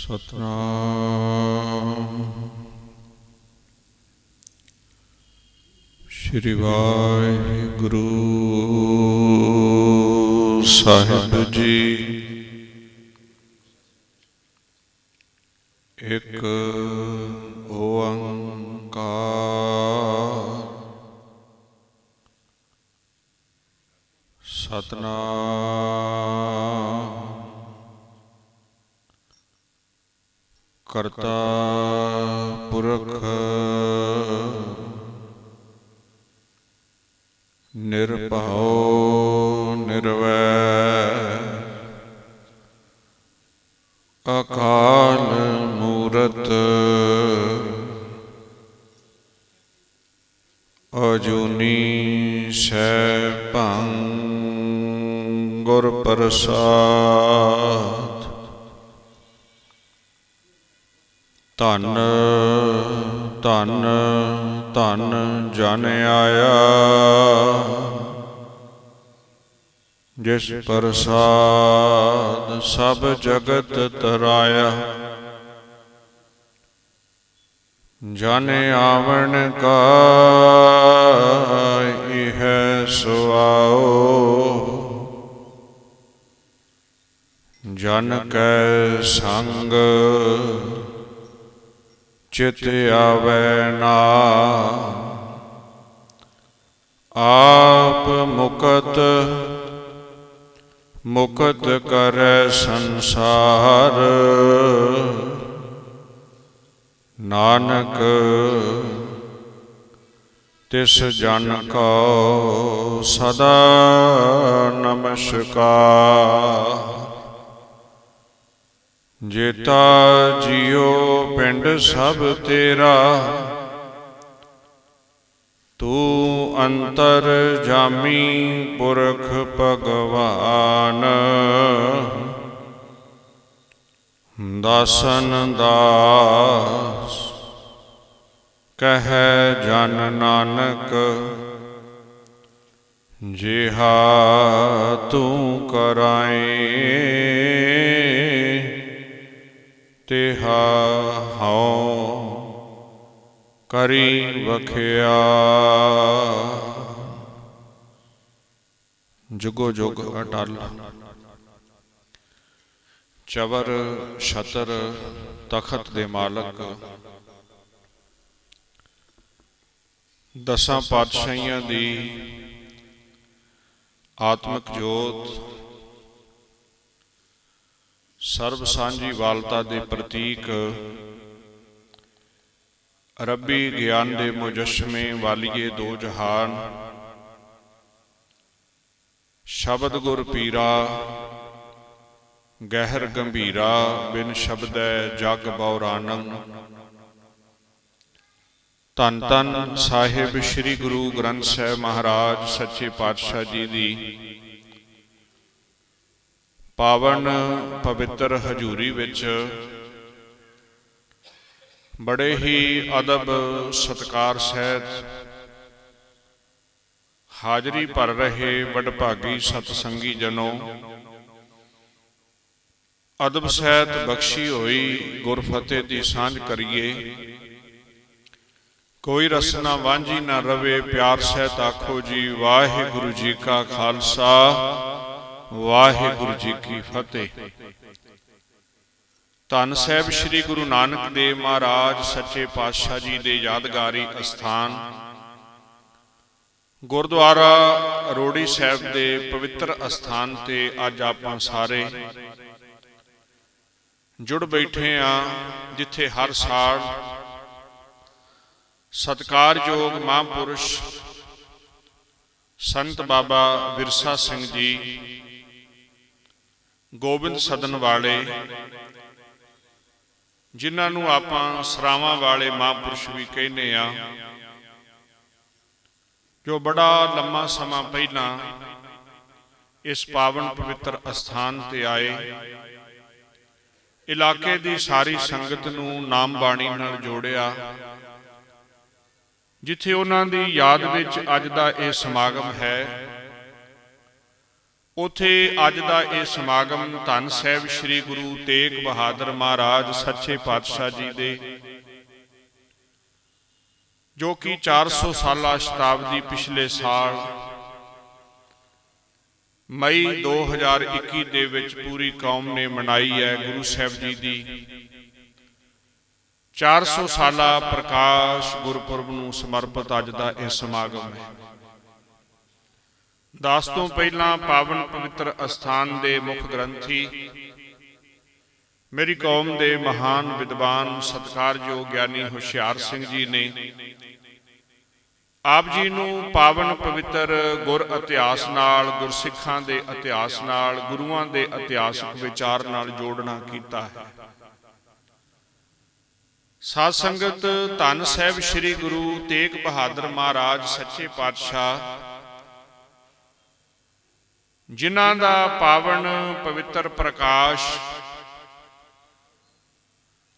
ਸਤਨਾਮ ਸ਼੍ਰੀ ਵਾਹਿਗੁਰੂ ਸਾਹਿਬ ਜੀ। ਇੱਕ ਓੰਕਾਰ ਸਤਨਾਮ ਕਰਤਾ ਪੁਰਖ ਨਿਰਭਉ ਨਿਰਵੈਰ ਅਕਾਲ ਮੂਰਤ ਅਜੂਨੀ ਸੈਭੰ ਗੁਰ ਪ੍ਰਸਾਦ। ਧੰਨ ਧੰਨ ਧੰਨ ਜਨ ਆਇਆ ਜਿਸ ਪ੍ਰਸਾਦ ਸਭ ਜਗਤ ਤਰਾਇਆ। ਜਨ ਆਵਣ ਕਾ ਇਹ ਸੁਆਓ ਜਨ ਕੈ ਸੰਗ ਚਿਤ ਆਵੈ ਨਾ। ਆਪ ਮੁਕਤ ਮੁਕਤ ਕਰੈ ਸੰਸਾਰ ਨਾਨਕ ਤਿਸ ਜਨ ਕੋ ਸਦਾ ਨਮਸਕਾਰ। ਜੇਤਾ ਜੀਉ ਪਿੰਡ ਸਭ ਤੇਰਾ ਤੂੰ ਅੰਤਰ ਜਾਮੀ ਪੁਰਖ ਭਗਵਾਨ। ਦਾਸਨ ਦਾਸ ਕਹਿ ਜਨ ਨਾਨਕ ਜਿਹਾ ਤੂੰ ਕਰਾਏ ਤਿਹਾ ਹਉ ਕਰੀ ਵਖਿਆ। ਜੁਗੋ ਜੁਗ ਅਟਲ ਚਵਰ ਛਤਰ ਤਖਤ ਦੇ ਮਾਲਕ ਦਸਾਂ ਪਾਤਸ਼ਾਹੀਆਂ ਦੀ ਆਤਮਿਕ ਜੋਤ ਸਰਬ ਸਾਂਝੀ ਵਾਲਤਾ ਦੇ ਪ੍ਰਤੀਕ ਰੱਬੀ ਗਿਆਨ ਦੇ ਮੁਜੱਸ਼ਮੇ ਵਾਲੀਏ ਦੋ ਜਹਾਨ ਸ਼ਬਦ ਗੁਰ ਪੀਰਾ ਗਹਿਰ ਗੰਭੀਰਾ ਬਿਨ ਸ਼ਬਦੈ ਜਗ ਬਉਰਾਨੰ। ਧੰਨ ਧੰਨ ਸਾਹਿਬ ਸ੍ਰੀ ਗੁਰੂ ਗ੍ਰੰਥ ਸਾਹਿਬ ਮਹਾਰਾਜ ਸੱਚੇ ਪਾਤਸ਼ਾਹ ਜੀ ਦੀ ਪਾਵਨ ਪਵਿੱਤਰ ਹਜ਼ੂਰੀ ਵਿੱਚ ਬੜੇ ਹੀ ਅਦਬ ਸਤਿਕਾਰ ਸਹਿਤ ਹਾਜ਼ਰੀ ਭਰ ਰਹੇ ਵਡਭਾਗੀ ਸਤਸੰਗੀ ਜਨੋ, ਅਦਬ ਸਹਿਤ ਬਖਸ਼ੀ ਹੋਈ ਗੁਰਫਤਿਹ ਦੀ ਸਾਂਝ ਕਰੀਏ। ਕੋਈ ਰਸਨਾ ਵਾਂਝੀ ਨਾ ਰਵੇ, ਪਿਆਰ ਸਹਿਤ ਆਖੋ ਜੀ ਵਾਹਿਗੁਰੂ ਜੀ ਕਾ ਖਾਲਸਾ ਵਾਹਿਗੁਰੂ ਜੀ ਕੀ ਫਤਿਹ। ਧੰਨ ਸਾਹਿਬ ਸ੍ਰੀ ਗੁਰੂ ਨਾਨਕ ਦੇਵ ਮਹਾਰਾਜ ਸੱਚੇ ਪਾਤਸ਼ਾਹ ਜੀ ਦੇ ਯਾਦਗਾਰੀ ਅਸਥਾਨ ਗੁਰਦੁਆਰਾ ਰੋੜੀ ਸਾਹਿਬ ਦੇ ਪਵਿੱਤਰ ਅਸਥਾਨ ਤੇ ਅੱਜ ਆਪਾਂ ਸਾਰੇ ਜੁੜ ਬੈਠੇ ਹਾਂ, ਜਿੱਥੇ ਹਰ ਸਾਲ ਸਤਿਕਾਰਯੋਗ ਮਹਾਂਪੁਰਸ਼ ਸੰਤ ਬਾਬਾ ਵਿਰਸਾ ਸਿੰਘ ਜੀ ਗੋਬਿੰਦ ਸਦਨ ਵਾਲੇ, ਜਿਨ੍ਹਾਂ ਨੂੰ ਆਪਾਂ ਸਰਾਵਾਂ ਵਾਲੇ ਮਹਾਂਪੁਰਸ਼ ਵੀ ਕਹਿੰਦੇ ਆ, ਜੋ ਬੜਾ ਲੰਮਾ ਸਮਾਂ ਪਹਿਲਾਂ ਇਸ ਪਾਵਨ ਪਵਿੱਤਰ ਅਸਥਾਨ ਤੇ ਆਏ, ਇਲਾਕੇ ਦੀ ਸਾਰੀ ਸੰਗਤ ਨੂੰ ਨਾਮ ਬਾਣੀ ਨਾਲ ਜੋੜਿਆ, ਜਿੱਥੇ ਉਹਨਾਂ ਦੀ ਯਾਦ ਵਿੱਚ ਅੱਜ ਦਾ ਇਹ ਸਮਾਗਮ ਹੈ। ਉਥੇ ਅੱਜ ਦਾ ਇਹ ਸਮਾਗਮ ਧੰਨ ਸਾਹਿਬ ਸ੍ਰੀ ਗੁਰੂ ਤੇਗ ਬਹਾਦਰ ਮਹਾਰਾਜ ਸੱਚੇ ਪਾਤਸ਼ਾਹ ਜੀ ਦੇ, ਜੋ ਕਿ 400 ਸਾਲਾ ਸ਼ਤਾਬਦੀ ਪਿਛਲੇ ਸਾਲ ਮਈ 2021 ਦੇ ਵਿੱਚ ਪੂਰੀ ਕੌਮ ਨੇ ਮਨਾਈ ਹੈ। ਗੁਰੂ ਸਾਹਿਬ ਜੀ ਦੀ 400 ਸਾਲਾ ਪ੍ਰਕਾਸ਼ ਗੁਰਪੁਰਬ ਨੂੰ ਸਮਰਪਿਤ ਅੱਜ ਦਾ ਇਹ ਸਮਾਗਮ ਹੈ। ਦਾਸ ਤੋਂ ਪਹਿਲਾਂ ਪਾਵਨ ਪਵਿੱਤਰ ਅਸਥਾਨ ਦੇ ਮੁੱਖ ਗ੍ਰੰਥੀ ਮੇਰੀ ਕੌਮ ਦੇ ਮਹਾਨ ਵਿਦਵਾਨ ਸਤਿਕਾਰਯੋਗ ਗਿਆਨੀ ਹੁਸ਼ਿਆਰ ਸਿੰਘ ਜੀ ਨੇ ਆਪ ਜੀ ਨੂੰ ਪਾਵਨ ਪਵਿੱਤਰ ਗੁਰ ਇਤਿਹਾਸ ਨਾਲ, ਗੁਰਸਿੱਖਾਂ ਦੇ ਇਤਿਹਾਸ ਨਾਲ, ਗੁਰੂਆਂ ਦੇ ਇਤਿਹਾਸਕ ਵਿਚਾਰ ਨਾਲ ਜੋੜਨਾ ਕੀਤਾ ਹੈ। ਸਾਧ ਸੰਗਤ, ਧੰਨ ਸਾਹਿਬ ਸ੍ਰੀ ਗੁਰੂ ਤੇਗ ਬਹਾਦਰ ਮਹਾਰਾਜ ਸੱਚੇ ਪਾਤਸ਼ਾਹ, ਜਿਨ੍ਹਾਂ ਦਾ ਪਾਵਨ ਪਵਿੱਤਰ ਪ੍ਰਕਾਸ਼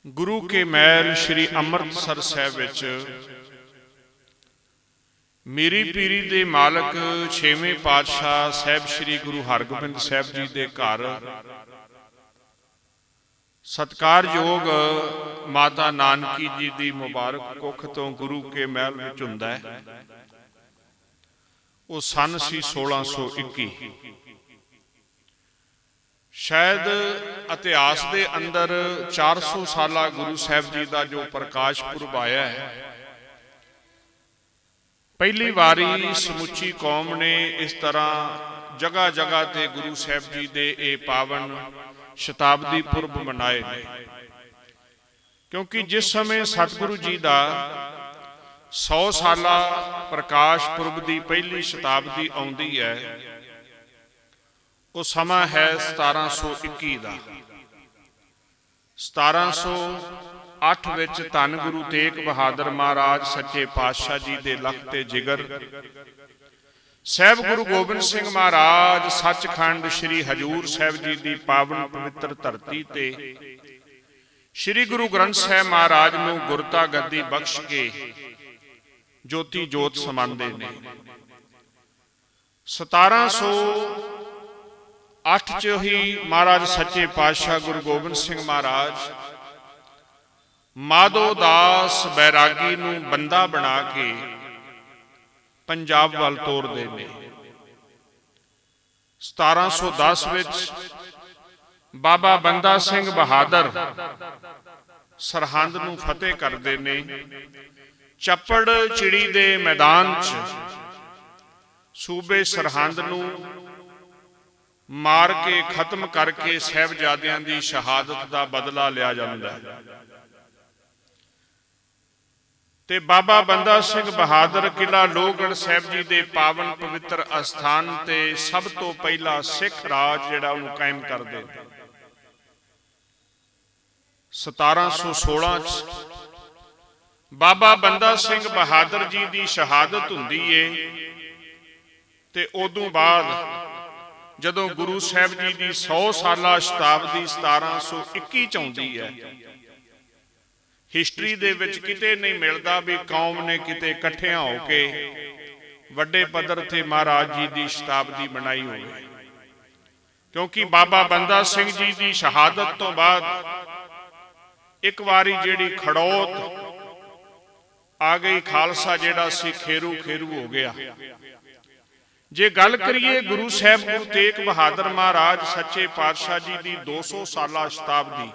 ਗੁਰੂ ਕੇ ਮਹਿਲ ਸ੍ਰੀ ਅੰਮ੍ਰਿਤਸਰ ਸਾਹਿਬ ਵਿੱਚ ਮੀਰੀ ਪੀਰੀ ਦੇ ਮਾਲਕ 6ਵੇਂ ਪਾਤਸ਼ਾਹ ਸਾਹਿਬ ਸ੍ਰੀ ਗੁਰੂ ਹਰਗੋਬਿੰਦ ਸਾਹਿਬ ਜੀ ਦੇ ਘਰ ਸਤਿਕਾਰਯੋਗ ਮਾਤਾ ਨਾਨਕੀ ਜੀ ਦੀ ਮੁਬਾਰਕ ਕੁੱਖ ਤੋਂ ਗੁਰੂ ਕੇ ਮਹਿਲ ਵਿੱਚ ਹੁੰਦਾ ਹੈ। ਉਹ ਸੰਨ ਸੀ 1621। ਸ਼ਾਇਦ ਇਤਿਹਾਸ ਦੇ ਅੰਦਰ 400 ਸਾਲਾ ਗੁਰੂ ਸਾਹਿਬ ਜੀ ਦਾ ਜੋ ਪ੍ਰਕਾਸ਼ ਪੁਰਬ ਆਇਆ ਹੈ, ਪਹਿਲੀ ਵਾਰੀ ਸਮੁੱਚੀ ਕੌਮ ਨੇ ਇਸ ਤਰ੍ਹਾਂ ਜਗ੍ਹਾ ਜਗ੍ਹਾ ਤੇ ਗੁਰੂ ਸਾਹਿਬ ਜੀ ਦੇ ਇਹ ਪਾਵਨ ਸ਼ਤਾਬਦੀ ਪੁਰਬ ਮਨਾਏ ਨੇ। ਕਿਉਂਕਿ ਜਿਸ ਸਮੇਂ ਸਤਿਗੁਰੂ ਜੀ ਦਾ 100 ਸਾਲਾ ਪ੍ਰਕਾਸ਼ ਪੁਰਬ ਦੀ ਪਹਿਲੀ ਸ਼ਤਾਬਦੀ ਆਉਂਦੀ ਹੈ, ਉਹ ਸਮਾਂ ਹੈ 1721 ਦਾ। 1708 ਵਿੱਚ ਧੰਨ ਗੁਰੂ ਤੇਗ ਬਹਾਦਰ ਮਹਾਰਾਜ ਸੱਚੇ ਪਾਤਸ਼ਾਹ ਜੀ ਦੇ ਲਖ ਤੇ ਜਿਗਰ ਸਾਹਿਬ ਗੁਰੂ ਗੋਬਿੰਦ ਸਿੰਘ ਮਹਾਰਾਜ ਸੱਚਖੰਡ ਸ੍ਰੀ ਹਜੂਰ ਸਾਹਿਬ ਜੀ ਦੀ ਪਾਵਨ ਪਵਿੱਤਰ ਧਰਤੀ ਤੇ ਸ੍ਰੀ ਗੁਰੂ ਗ੍ਰੰਥ ਸਾਹਿਬ ਮਹਾਰਾਜ ਨੂੰ ਗੁਰਤਾ ਗੱਦੀ ਬਖਸ਼ ਕੇ ਜੋਤੀ ਜੋਤ ਸਮਾਉਂਦੇ ਨੇ। 1708 ਚ ਹੀ ਮਹਾਰਾਜ ਸੱਚੇ ਪਾਤਸ਼ਾਹ ਗੁਰੂ ਗੋਬਿੰਦ ਸਿੰਘ ਮਹਾਰਾਜ ਮਾਧੋ ਦਾਸ ਬੈਰਾਗੀ ਨੂੰ ਬੰਦਾ ਬਣਾ ਕੇ ਪੰਜਾਬ ਵੱਲ ਤੋਰਦੇ ਨੇ। 1710 ਵਿੱਚ ਬਾਬਾ ਬੰਦਾ ਸਿੰਘ ਬਹਾਦਰ ਸਰਹੰਦ ਨੂੰ ਫਤਿਹ ਕਰਦੇ ਨੇ। ਚੱਪੜ ਚਿੜੀ ਦੇ ਮੈਦਾਨ 'ਚ ਸੂਬੇ ਸਰਹੰਦ ਨੂੰ ਮਾਰ ਕੇ ਖਤਮ ਕਰਕੇ ਸਾਹਿਬਜ਼ਾਦਿਆਂ ਦੀ ਸ਼ਹਾਦਤ ਦਾ ਬਦਲਾ ਲਿਆ ਜਾਂਦਾ ਹੈ। ਤੇ ਬਾਬਾ ਬੰਦਾ ਸਿੰਘ ਬਹਾਦਰ ਕਿਲ੍ਹਾ ਲੋਹਗੜ੍ਹ ਸਾਹਿਬ ਜੀ ਦੇ ਪਾਵਨ ਪਵਿੱਤਰ ਅਸਥਾਨ ਤੇ ਸਭ ਤੋਂ ਪਹਿਲਾ ਸਿੱਖ ਰਾਜ ਜਿਹੜਾ ਉਹਨੂੰ ਕਾਇਮ ਕਰਦੇ। 1716 ਚ ਬਾਬਾ ਬੰਦਾ ਸਿੰਘ ਬਹਾਦਰ ਜੀ ਦੀ ਸ਼ਹਾਦਤ ਹੁੰਦੀ ਏ ਤੇ ਉਦੋਂ ਬਾਅਦ ਜਦੋਂ ਗੁਰੂ ਸਾਹਿਬ ਜੀ ਦੀ 100 ਸਾਲਾ ਸ਼ਤਾਬਦੀ 1721 ਚ ਆਉਂਦੀ ਹੈ, ਹਿਸਟਰੀ ਦੇ ਵਿੱਚ ਕਿਤੇ ਨਹੀਂ ਮਿਲਦਾ ਵੀ ਕੌਮ ਨੇ ਕਿਤੇ ਇਕੱਠਿਆਂ ਹੋ ਕੇ ਵੱਡੇ ਪੱਧਰ ਤੇ ਮਹਾਰਾਜ ਜੀ ਦੀ ਸ਼ਤਾਬਦੀ ਮਨਾਈ ਹੋਵੇ। ਕਿਉਂਕਿ ਬਾਬਾ ਬੰਦਾ ਸਿੰਘ ਜੀ ਦੀ ਸ਼ਹਾਦਤ ਤੋਂ ਬਾਅਦ ਇੱਕ ਵਾਰੀ ਜਿਹੜੀ ਖੜੌਤ ਆ ਗਈ, ਖਾਲਸਾ ਜਿਹੜਾ ਸੀ ਖੇਰੂ ਖੇਰੂ ਹੋ ਗਿਆ। ਜੇ ਗੱਲ ਕਰੀਏ ਗੁਰੂ ਸਾਹਿਬ ਗੁਰੂ ਤੇਗ ਬਹਾਦਰ ਮਹਾਰਾਜ ਸੱਚੇ ਪਾਤਸ਼ਾਹ ਜੀ ਦੀ 200 ਸਾਲਾ ਸ਼ਤਾਬਦੀ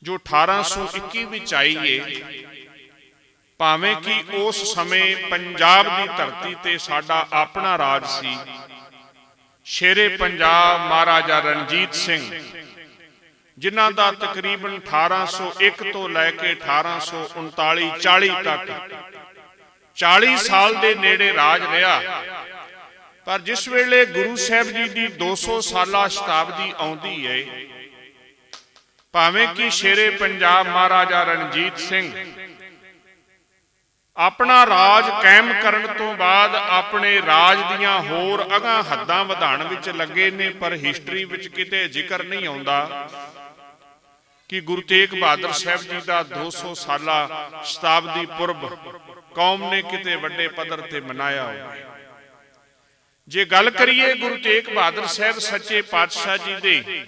ਜੋ 1821 ਵਿੱਚ ਆਈ ਏ, ਭਾਵੇਂ ਕਿ ਉਸ ਸਮੇਂ ਪੰਜਾਬ ਦੀ ਧਰਤੀ ਤੇ ਸਾਡਾ ਆਪਣਾ ਰਾਜ ਸੀ। ਸ਼ੇਰੇ ਪੰਜਾਬ ਮਹਾਰਾਜਾ ਰਣਜੀਤ ਸਿੰਘ, ਜਿਨ੍ਹਾਂ ਦਾ ਤਕਰੀਬਨ 1801 ਤੋਂ ਲੈ ਕੇ 1839-40 ਤੱਕ 40 ਸਾਲ ਦੇ ਨੇੜੇ ਰਾਜ ਰਿਹਾ। ਪਰ ਜਿਸ ਵੇਲੇ ਗੁਰੂ ਸਾਹਿਬ ਜੀ ਦੀ 200 ਸਾਲਾ ਸ਼ਤਾਬਦੀ ਆਉਂਦੀ ਹੈ, ਭਾਵੇਂ ਕਿ ਸ਼ੇਰੇ ਪੰਜਾਬ ਮਹਾਰਾਜਾ ਰਣਜੀਤ ਸਿੰਘ ਆਪਣਾ ਰਾਜ ਕਾਇਮ ਕਰਨ ਤੋਂ ਬਾਅਦ ਆਪਣੇ ਰਾਜ ਦੀਆਂ ਹੋਰ ਅਗਾਂਹ ਹੱਦਾਂ ਵਧਾਉਣ ਵਿੱਚ ਲੱਗੇ ਨੇ, ਪਰ ਹਿਸਟਰੀ ਵਿੱਚ ਕਿਤੇ ਜ਼ਿਕਰ ਨਹੀਂ ਆਉਂਦਾ ਕਿ ਗੁਰੂ ਤੇਗ ਬਹਾਦਰ ਸਾਹਿਬ ਜੀ ਦਾ 200 ਸਾਲਾ ਸ਼ਤਾਬਦੀ ਪੁਰਬ ਕੌਮ ਨੇ ਕਿਤੇ ਵੱਡੇ ਪੱਧਰ ਤੇ ਮਨਾਇਆ ਹੋਵੇ। ਜੇ ਗੱਲ ਕਰੀਏ ਗੁਰੂ ਤੇਗ ਬਹਾਦਰ ਸਾਹਿਬ ਸੱਚੇ ਪਾਤਸ਼ਾਹ ਜੀ ਦੇ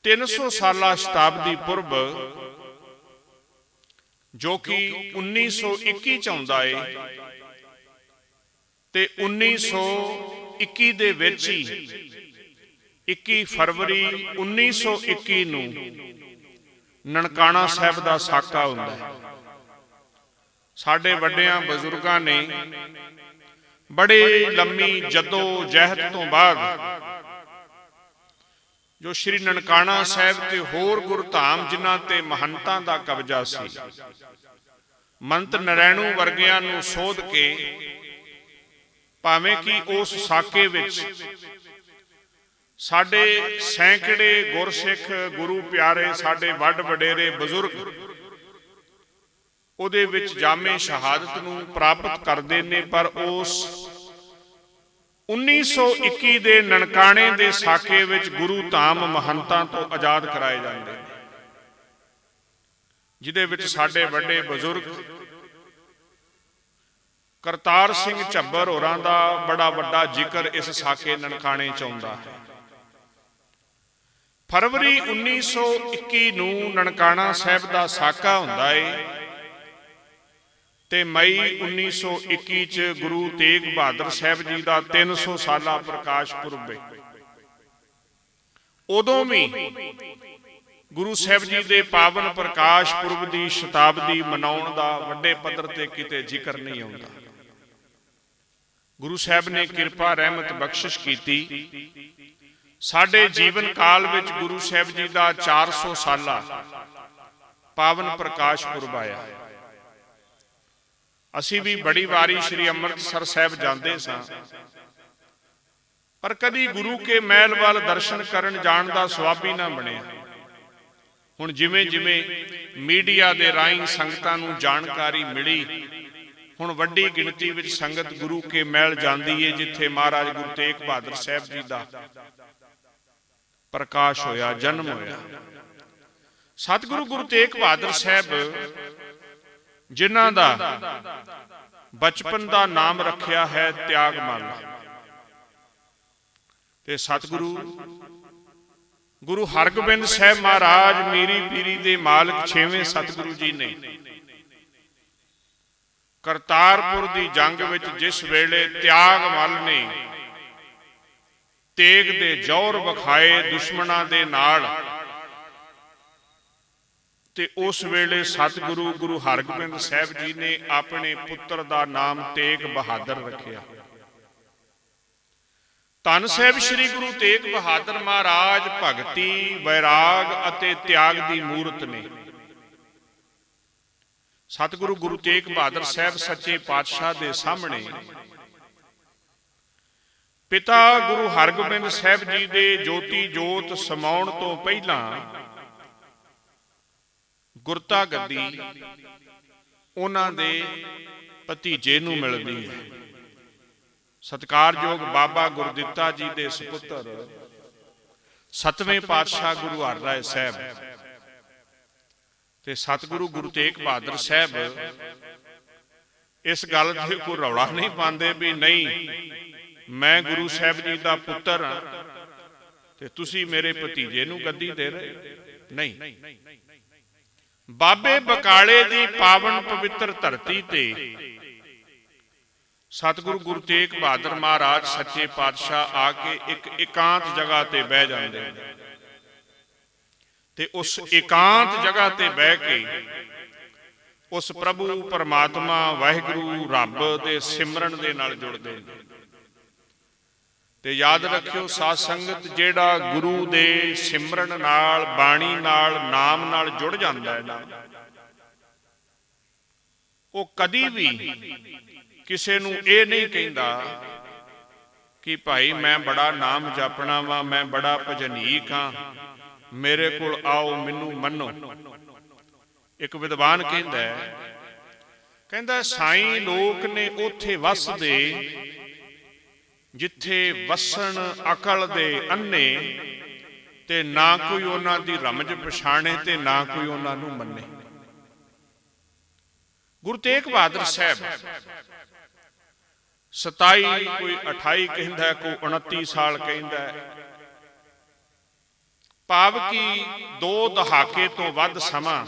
300 ਸਾਲਾ ਸ਼ਤਾਬਦੀ ਪੁਰਬ, ਜੋ ਕਿ 1921 ਚ ਆਉਂਦਾ ਏ, ਤੇ 1921 ਦੇ ਵਿੱਚ ਹੀ 21 ਫਰਵਰੀ 1921 ਨੂੰ ਨਨਕਾਣਾ ਸਾਹਿਬ ਦਾ ਸਾਕਾ ਹੁੰਦਾ ਹੈ। ਸਾਡੇ ਵੱਡਿਆਂ ਬਜ਼ੁਰਗਾਂ ਨੇ ਬੜੇ ਲੰਮੀ ਜੱਦੋ ਜਹਿਦ ਤੋਂ ਬਾਅਦ ਜੋ ਸ਼੍ਰੀ ਨਨਕਾਣਾ ਸਾਹਿਬ ਤੇ ਹੋਰ ਗੁਰਧਾਮ ਜਿਨ੍ਹਾਂ ਤੇ ਮਹੰਤਾਂ ਦਾ ਕਬਜ਼ਾ ਸੀ, ਮੰਤ ਨਰੈਣੂ ਵਰਗਿਆਂ ਨੂੰ ਸੋਧ ਕੇ, ਭਾਵੇਂ ਕਿ ਉਸ ਸਾਕੇ ਵਿੱਚ ਸਾਡੇ ਸੈਂਕੜੇ ਗੁਰਸਿੱਖ ਗੁਰੂ ਪਿਆਰੇ, ਸਾਡੇ ਵੱਡ ਵਡੇਰੇ ਬਜ਼ੁਰਗ ਉਹਦੇ ਵਿੱਚ ਜਾਮੇ ਸ਼ਹਾਦਤ ਨੂੰ ਪ੍ਰਾਪਤ ਕਰਦੇ ਨੇ, ਪਰ ਉਸ 1921 ਦੇ ਨਨਕਾਣੇ ਦੇ ਸਾਕੇ ਵਿੱਚ ਗੁਰੂ ਧਾਮ ਮਹੰਤਾਂ ਤੋਂ ਆਜ਼ਾਦ ਕਰਾਏ ਜਾਂਦੇ ਨੇ, ਜਿਹਦੇ ਵਿੱਚ ਸਾਡੇ ਵੱਡੇ ਬਜ਼ੁਰਗ ਕਰਤਾਰ ਸਿੰਘ ਝੱਬਰ ਹੋਰਾਂ ਦਾ ਬੜਾ ਵੱਡਾ ਜ਼ਿਕਰ ਇਸ ਸਾਕੇ ਨਨਕਾਣੇ ਚ ਆਉਂਦਾ ਹੈ। ਫਰਵਰੀ 1921 ਨੂੰ ਨਨਕਾਣਾ ਸਾਹਿਬ ਦਾ ਸਾਕਾ ਹੁੰਦਾ ਏ, ਤੇ ਮਈ 1921 ਚ ਗੁਰੂ ਤੇਗ ਬਹਾਦਰ ਸਾਹਿਬ ਜੀ ਦਾ 300 ਸਾਲਾ ਪ੍ਰਕਾਸ਼ ਪੁਰਬ ਹੈ। ਉਦੋਂ ਵੀ ਗੁਰੂ ਸਾਹਿਬ ਜੀ ਦੇ ਪਾਵਨ ਪ੍ਰਕਾਸ਼ ਪੁਰਬ ਦੀ ਸ਼ਤਾਬਦੀ ਮਨਾਉਣ ਦਾ ਵੱਡੇ ਪੱਧਰ ਤੇ ਕਿਤੇ ਜ਼ਿਕਰ ਨਹੀਂ ਆਉਂਦਾ। ਗੁਰੂ ਸਾਹਿਬ ਨੇ ਕਿਰਪਾ ਰਹਿਮਤ ਬਖਸ਼ਿਸ਼ ਕੀਤੀ, ਸਾਡੇ ਜੀਵਨ ਕਾਲ ਵਿੱਚ ਗੁਰੂ ਸਾਹਿਬ ਜੀ ਦਾ 400 ਸਾਲਾ ਪਾਵਨ ਪ੍ਰਕਾਸ਼ ਪੁਰਬ ਆਇਆ। ਅਸੀਂ ਵੀ ਬੜੀ ਵਾਰੀ ਸ੍ਰੀ ਅੰਮ੍ਰਿਤਸਰ ਸਾਹਿਬ ਜਾਂਦੇ ਸਾਂ, ਪਰ ਕਦੀ ਗੁਰੂ ਕੇ ਮਹਿਲ ਵੱਲ ਦਰਸ਼ਨ ਕਰਨ ਜਾਣ ਦਾ ਸੁਆਬੀ ਨਾ ਬਣਿਆ। ਹੁਣ ਜਿਵੇਂ ਜਿਵੇਂ ਮੀਡੀਆ ਦੇ ਰਾਹੀਂ ਸੰਗਤਾਂ ਨੂੰ ਜਾਣਕਾਰੀ ਮਿਲੀ, ਹੁਣ ਵੱਡੀ ਗਿਣਤੀ ਵਿੱਚ ਸੰਗਤ ਗੁਰੂ ਕੇ ਮਹਿਲ ਜਾਂਦੀ ਹੈ, ਜਿੱਥੇ ਮਹਾਰਾਜ ਗੁਰੂ ਤੇਗ ਬਹਾਦਰ ਸਾਹਿਬ ਜੀ ਦਾ ਪ੍ਰਕਾਸ਼ ਹੋਇਆ, ਜਨਮ ਹੋਇਆ। ਸਤਿਗੁਰੂ ਗੁਰੂ ਤੇਗ ਬਹਾਦਰ ਸਾਹਿਬ, ਜਿਨ੍ਹਾਂ ਦਾ ਬਚਪਨ ਦਾ ਨਾਮ ਰੱਖਿਆ ਹੈ ਤਿਆਗਮੱਲ, ਤੇ ਸਤਿਗੁਰੂ ਗੁਰੂ ਹਰਗੋਬਿੰਦ ਸਾਹਿਬ ਮਹਾਰਾਜ ਮੀਰੀ ਪੀਰੀ ਦੇ ਮਾਲਕ 6ਵੇਂ ਸਤਿਗੁਰੂ ਜੀ ਨੇ ਕਰਤਾਰਪੁਰ ਦੀ ਜੰਗ ਵਿੱਚ ਜਿਸ ਵੇਲੇ ਤਿਆਗਮੱਲ ਨੇ ਤੇਗ ਦੇ ਜੌਹਰ ਵਿਖਾਏ ਦੁਸ਼ਮਣਾਂ ਦੇ ਨਾਲ, ਤੇ ਉਸ ਵੇਲੇ ਸਤਿਗੁਰੂ ਗੁਰੂ ਹਰਗੋਬਿੰਦ ਸਾਹਿਬ ਜੀ ਨੇ ਆਪਣੇ ਪੁੱਤਰ ਦਾ ਨਾਮ ਤੇਗ ਬਹਾਦਰ ਰੱਖਿਆ। ਧੰਨ ਸਾਹਿਬ ਸ੍ਰੀ ਗੁਰੂ ਤੇਗ ਬਹਾਦਰ ਮਹਾਰਾਜ ਭਗਤੀ, ਵੈਰਾਗ ਅਤੇ ਤਿਆਗ ਦੀ ਮੂਰਤ ਨੇ। ਸਤਿਗੁਰੂ ਗੁਰੂ ਤੇਗ ਬਹਾਦਰ ਸਾਹਿਬ ਸੱਚੇ ਪਾਤਸ਼ਾਹ ਦੇ ਸਾਹਮਣੇ ਪਿਤਾ ਗੁਰੂ ਹਰਗੋਬਿੰਦ ਸਾਹਿਬ ਜੀ ਦੇ ਜੋਤੀ ਜੋਤ ਸਮਾਉਣ ਤੋਂ ਪਹਿਲਾਂ ਗੁਰਤਾ ਗੱਦੀ ਉਹਨਾਂ ਦੇ ਭਤੀਜੇ ਨੂੰ ਮਿਲਦੀ ਹੈ। ਸਤਿਕਾਰਯੋਗ ਬਾਬਾ ਗੁਰਦਿੱਤਾ ਜੀ ਦੇ ਸੁਪੁੱਤਰ 7ਵੇਂ ਪਾਤਸ਼ਾਹ ਗੁਰੂ ਹਰਿਰਾਏ ਸਾਹਿਬ ਤੇ ਸਤਿਗੁਰੂ ਗੁਰੂ ਤੇਗ ਬਹਾਦਰ ਸਾਹਿਬ ਇਸ ਗੱਲ ਤੇ ਕੋਈ ਰੌਲਾ ਨਹੀਂ ਪਾਉਂਦੇ ਵੀ ਨਹੀਂ, ਮੈਂ ਗੁਰੂ ਸਾਹਿਬ ਜੀ ਦਾ ਪੁੱਤਰ ਹਾਂ ਤੇ ਤੁਸੀਂ ਮੇਰੇ ਭਤੀਜੇ ਨੂੰ ਗੱਦੀ ਦੇ ਰਹੇ। ਨਹੀਂ, ਬਾਬੇ ਬਕਾਲੇ ਦੀ ਪਾਵਨ ਪਵਿੱਤਰ ਧਰਤੀ ਤੇ ਸਤਿਗੁਰੂ ਗੁਰੂ ਤੇਗ ਬਹਾਦਰ ਮਹਾਰਾਜ ਸੱਚੇ ਪਾਤਸ਼ਾਹ ਆ ਕੇ ਇੱਕ ਇਕਾਂਤ ਜਗ੍ਹਾ ਤੇ ਬਹਿ ਜਾਂਦੇ ਨੇ, ਤੇ ਉਸ ਇਕਾਂਤ ਜਗ੍ਹਾ ਤੇ ਬਹਿ ਕੇ ਉਸ ਪ੍ਰਭੂ ਪਰਮਾਤਮਾ ਵਾਹਿਗੁਰੂ ਰੱਬ ਦੇ ਸਿਮਰਨ ਦੇ ਨਾਲ ਜੁੜਦੇ ਨੇ। ਤੇ ਯਾਦ ਰੱਖਿਓ ਸਾਧ ਸੰਗਤ, ਜਿਹੜਾ ਗੁਰੂ ਦੇ ਸਿਮਰਨ ਨਾਲ, ਬਾਣੀ ਨਾਲ, ਨਾਮ ਨਾਲ ਜੁੜ ਜਾਂਦਾ ਹੈ ਨਾ, ਉਹ ਕਦੀ ਵੀ ਕਿਸੇ ਨੂੰ ਇਹ ਨਹੀਂ ਕਹਿੰਦਾ ਕਿ ਭਾਈ ਮੈਂ ਬੜਾ ਨਾਮ ਜਪਣਾ ਵਾ, ਮੈਂ ਬੜਾ ਭਜਨੀਕ ਹਾਂ, ਮੇਰੇ ਕੋਲ ਆਓ, ਮੈਨੂੰ ਮੰਨੋ। ਇੱਕ ਵਿਦਵਾਨ ਕਹਿੰਦਾ ਸਾਈਂ ਲੋਕ ਨੇ ਉੱਥੇ ਵਸਦੇ ਜਿੱਥੇ ਵਸਣ ਅਕਲ ਦੇ ਅੰਨੇ, ਤੇ ਨਾ ਕੋਈ ਉਹਨਾਂ ਦੀ ਰਮਜ ਪਛਾਣੇ ਤੇ ਨਾ ਕੋਈ ਉਹਨਾਂ ਨੂੰ ਮੰਨੇ। ਗੁਰੂ ਤੇਗ ਬਹਾਦਰ ਸਾਹਿਬ 27 कोई 28 कहता, कोई 29 साल कहता। भाव कि 2 दहाके तो वध समा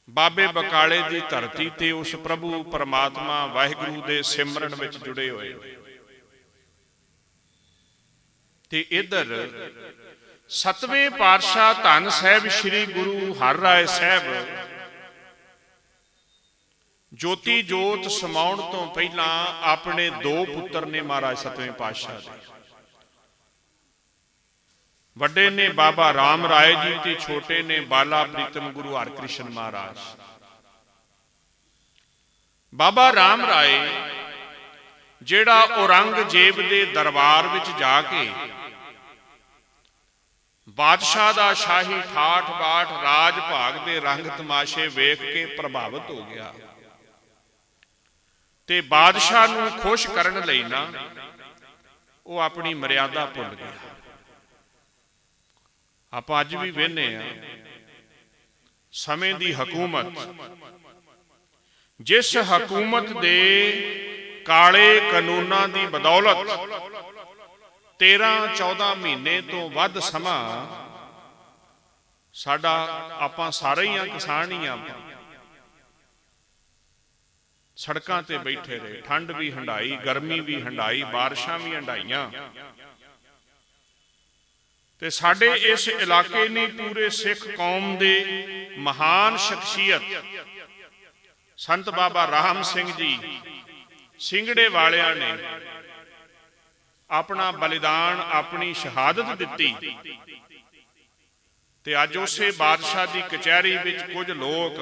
बाबे बकाले की धरती ते उस प्रभु परमात्मा वाहिगुरू दे सिमरन विच जुड़े हुए। ते इधर 7वें पातशाह धन साहिब श्री गुरु हरराय साहिब ज्योति जोत समाउण तो पहला अपने 2 पुत्र ने महाराज 7वें पातशाह दे। वड्डे ने बाबा राम राय जी ते छोटे ने बाला प्रीतम गुरु हरकृष्ण महाराज। बाबा राम राय जेड़ा औरंगजेब दे दरबार विच जाके बादशाह दा शाही ठाठ बाट राज भाग दे रंग तमाशे वेख के प्रभावित हो गया ते बादशाह नूं खुश करन लई ना वो अपनी मर्यादा भुल गया। आप अज भी वेखने समय दी हुकूमत, जिस हुकूमत दे काले कानूनां दी बदौलत 13-14 महीने तो वध समा साडा आपां सारे ही किसान ही सड़कां ते बैठे रहे। ठंड भी हंडाई, गर्मी भी हंडाई, बारिशां भी हंडाइयां। ते साडे इस इलाके ने पूरे सिख कौम दे महान शख्सियत संत बाबा राम सिंह जी सिंगड़े वालियां ने अपना बलिदान, अपनी शहादत दिती। ते अज उसे बादशाह की कचहरी विच कुछ लोग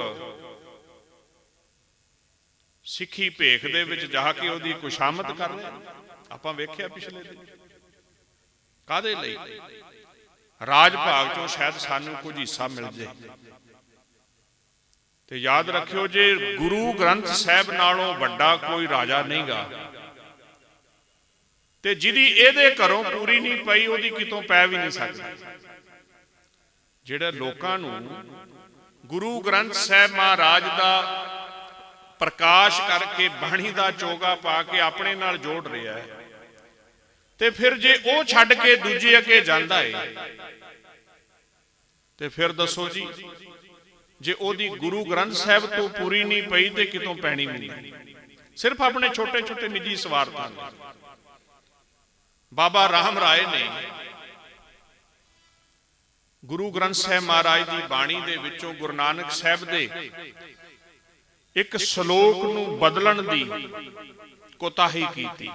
सिखी भेख दे विच जाके उहदी खुशामद कर रहे। आपां वेख्या पिछले दिन काहदे लई राज भाग चों शायद सानू कुछ हिस्सा मिल जाए। ते याद रखियो जे गुरु ग्रंथ साहिब नालों वड्डा कोई राजा नहीं गा। ते जिहदी इहदे घरों पूरी नहीं पई उहदी कितों पै भी नहीं सकदी। जिहड़े लोकां नूं गुरु ग्रंथ साहिब महाराज दा प्रकाश करके बाणी दा चोगा पा के अपने नाल जोड़ रहा है, ते फिर जे वो छड्ड के दूजे अगे जांदा है ते फिर दसो जी जे ओदी गुरु ग्रंथ साहिब तो पूरी नहीं पई ते कितों पैनी भी नहीं। सिर्फ अपने छोटे छोटे निजी स्वार्थां लई बाबा राम राय ने गुरु ग्रंथ साहिब महाराज की बाणी दे विचों गुरु नानक साहिब दे एक श्लोक नूं बदलण दी कोताही कीती।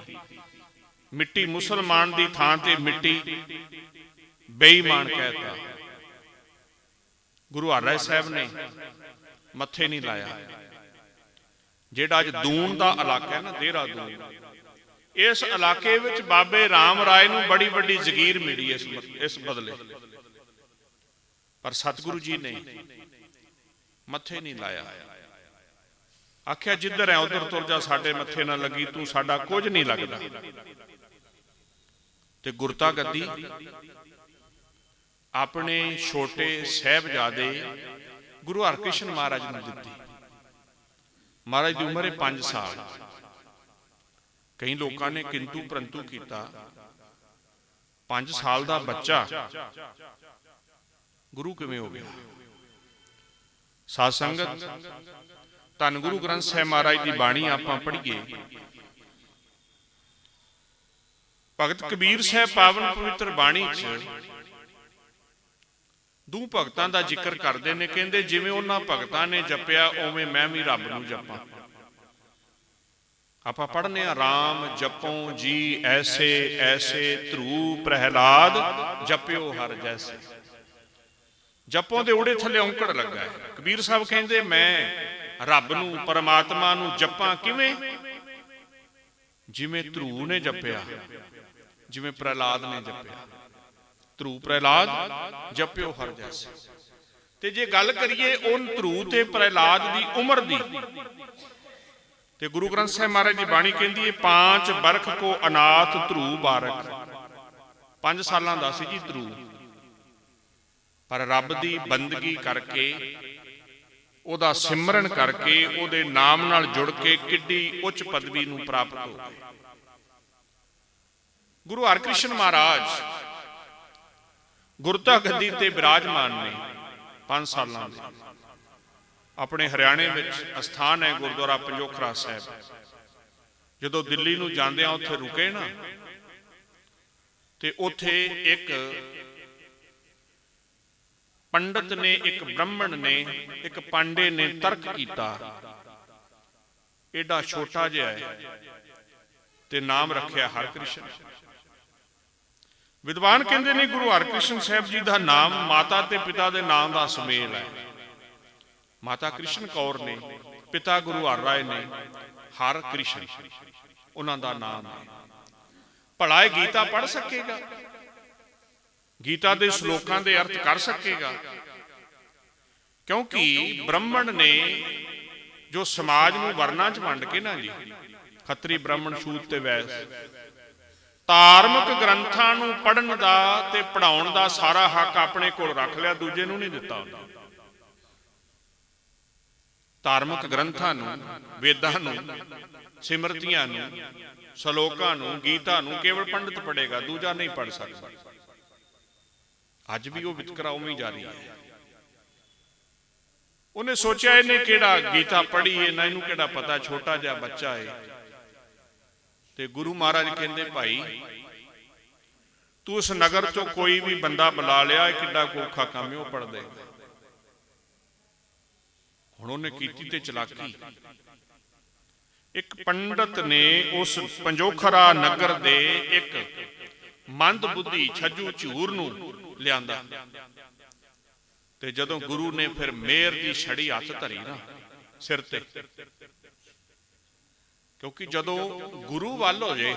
मिट्टी मुसलमान दी थां ते मिट्टी बेईमान कहता। गुरु हरराय साहब ने मत्थे नहीं लाया। जेड़ा अज दून दा इलाका है ना, देहरादून, इस इलाके विच बाबे राम राय नूं बड़ी वड्डी जगीर मिली इस बदले, पर सतगुरु जी ने मत्थे नहीं लाया। आख्या जिधर है उधर तुर जा, साडे मत्थे ना लगी, तू साडा कुछ नहीं लगदा। ते गुरता गद्दी अपने छोटे साहिबजादे गुरु हरकृष्ण महाराज ने दिती। महाराज की उम्र है 5 साल। कई लोगों ने किंतु परंतु किया। 5 साल का बच्चा गुरु किवें हो गया? साध संगत धन गुरु ग्रंथ साहिब महाराज की बाणी आपां पढ़ीए। भगत कबीर साहब पावन पवित्र बाणी च दो भगतां दा जिक्र करते हैं। कहते जिवें उन्हां भगतां ने जपिया उवें मैं भी रब नूं जपां। आपां पढ़ने राम जपो जी ऐसे ऐसे ध्रुव प्रहलाद जपियो हर जैसे। जपों दे उड़े थले औंकड़ लगा है। कबीर साहब कहते मैं रब नूं परमात्मा नूं जपां किवें? जिवें ध्रुव ने जपिया, जिवें प्रहलाद ने जपिया। ध्रुव प्रहलाद जपियो हर जैसे। ते जे गल करिए उन ध्रुव ते प्रहलाद दी उम्र दी, ते गुरु ग्रंथ साहिब महाराज की बाणी कहती है 5 बरख को अनाथ ध्रुव बारक। 5 सालां दा सी जी ध्रुव, पर रब दी बंदगी करके ਉਹਦਾ ਸਿਮਰਨ ਕਰਕੇ, ਉਹਦੇ ਨਾਮ ਨਾਲ ਜੁੜ ਕੇ ਕਿੱਡੀ ਉੱਚ ਪਦਵੀ ਨੂੰ ਪ੍ਰਾਪਤ ਹੋ ਗਏ। ਗੁਰੂ ਹਰਕ੍ਰਿਸ਼ਨ ਮਹਾਰਾਜ ਗੁਰਤਾ ਗੱਦੀ ਤੇ ਬਿਰਾਜਮਾਨ ਨੇ 5 ਸਾਲਾਂ ਦੇ। ਆਪਣੇ ਹਰਿਆਣੇ ਵਿੱਚ ਅਸਥਾਨ ਹੈ ਗੁਰਦੁਆਰਾ ਪੰਜੋਖਰਾ ਸਾਹਿਬ। ਜਦੋਂ ਦਿੱਲੀ ਨੂੰ ਜਾਂਦੇ ਆ ਉੱਥੇ ਰੁਕੇ ਨਾ, ਤੇ ਉੱਥੇ ਇੱਕ ਪੰਡਤ ਨੇ, ਇੱਕ ਬ੍ਰਾਹਮਣ ਨੇ, ਇੱਕ ਪਾਂਡੇ ਨੇ ਤਰਕ ਕੀਤਾ, ਏਡਾ ਛੋਟਾ ਜਿਹਾ ਹੈ, ਤੇ ਨਾਮ ਰੱਖਿਆ ਹਰਕ੍ਰਿਸ਼ਨ। ਵਿਦਵਾਨ ਕਹਿੰਦੇ ਨੇ ਗੁਰੂ ਹਰਕ੍ਰਿਸ਼ਨ ਸਾਹਿਬ ਜੀ ਦਾ ਨਾਮ ਮਾਤਾ ਤੇ ਪਿਤਾ ਦੇ ਨਾਮ ਦਾ ਸੁਮੇਲ ਹੈ। ਮਾਤਾ ਕ੍ਰਿਸ਼ਨ ਕੌਰ ਨੇ, ਪਿਤਾ ਗੁਰੂ ਹਰ ਰਾਏ ਨੇ, ਹਰਕ੍ਰਿਸ਼ਨ ਉਹਨਾਂ ਦਾ ਨਾਮ ਹੈ। ਭਲਾ ਇਹ ਗੀਤਾ ਪੜ੍ਹ ਸਕੇਗਾ? ਗੀਤਾ ਦੇ ਸ਼ਲੋਕਾਂ ਦੇ ਅਰਥ ਕਰ ਸਕੇਗਾ? ਕਿਉਂਕਿ ਬ੍ਰਾਹਮਣ ਨੇ ਜੋ ਸਮਾਜ ਨੂੰ ਵਰਨਾਂ 'ਚ ਵੰਡ ਕੇ ਨਾ ਜੀ, ਖੱਤਰੀ, ਬ੍ਰਾਹਮਣ, ਸ਼ੂਦ ਤੇ ਵੈਸ, ਧਾਰਮਿਕ ਗ੍ਰੰਥਾਂ ਨੂੰ ਪੜ੍ਹਨ ਦਾ ਤੇ ਪੜ੍ਹਾਉਣ ਦਾ ਸਾਰਾ ਹੱਕ ਆਪਣੇ ਕੋਲ ਰੱਖ ਲਿਆ, ਦੂਜੇ ਨੂੰ ਨਹੀਂ ਦਿੱਤਾ। ਧਾਰਮਿਕ ਗ੍ਰੰਥਾਂ ਨੂੰ, ਵੇਦਾਂ ਨੂੰ, ਸਿਮਰਤੀਆਂ ਨੂੰ, ਸ਼ਲੋਕਾਂ ਨੂੰ, ਗੀਤਾ ਨੂੰ ਕੇਵਲ ਪੰਡਿਤ ਪੜ੍ਹੇਗਾ, ਦੂਜਾ ਨਹੀਂ ਪੜ੍ਹ ਸਕਦਾ। ਅੱਜ ਵੀ ਉਹ ਵਿਤਕਰਾ ਉਵੇਂ ਜਾਰੀ ਹੈ। ਉਹਨੇ ਸੋਚਿਆ ਇਹਨੇ ਕਿਹੜਾ ਗੀਤਾ ਪੜ੍ਹੀ ਹੈ, ਨਾ ਇਹਨੂੰ ਕਿਹੜਾ ਪਤਾ, ਛੋਟਾ ਜਿਹਾ ਬੱਚਾ ਹੈ। ਤੇ ਗੁਰੂ ਮਹਾਰਾਜ ਕਹਿੰਦੇ, ਭਾਈ ਤੂੰ ਉਸ ਨਗਰ ਚੋਂ ਕੋਈ ਵੀ ਬੰਦਾ ਬੁਲਾ ਲਿਆ, ਕਿੱਡਾ ਔਖਾ ਕੰਮ ਹੈ, ਉਹ ਪੜ੍ਹ ਦੇਗਾ। ਹੁਣ ਉਹਨੇ ਕੀਤੀ ਤੇ ਚਲਾਕੀ। ਇੱਕ ਪੰਡਤ ਨੇ ਉਸ ਪੰਜੋਖਰਾ ਨਗਰ ਦੇ ਇੱਕ ਮੰਦ ਬੁੱਧੀ ਛੱਜੂ ਝੂਰ ਨੂੰ ਲਿਆਂਦਾ, ਤੇ ਜਦੋਂ ਗੁਰੂ ਨੇ ਫਿਰ ਮੇਰ ਦੀ ਛੜੀ ਹੱਥ ਧਰੀ ਨਾ ਸਿਰ ਤੇ, ਕਿਉਂਕਿ ਜਦੋਂ ਗੁਰੂ ਵੱਲ ਹੋ ਜੇ,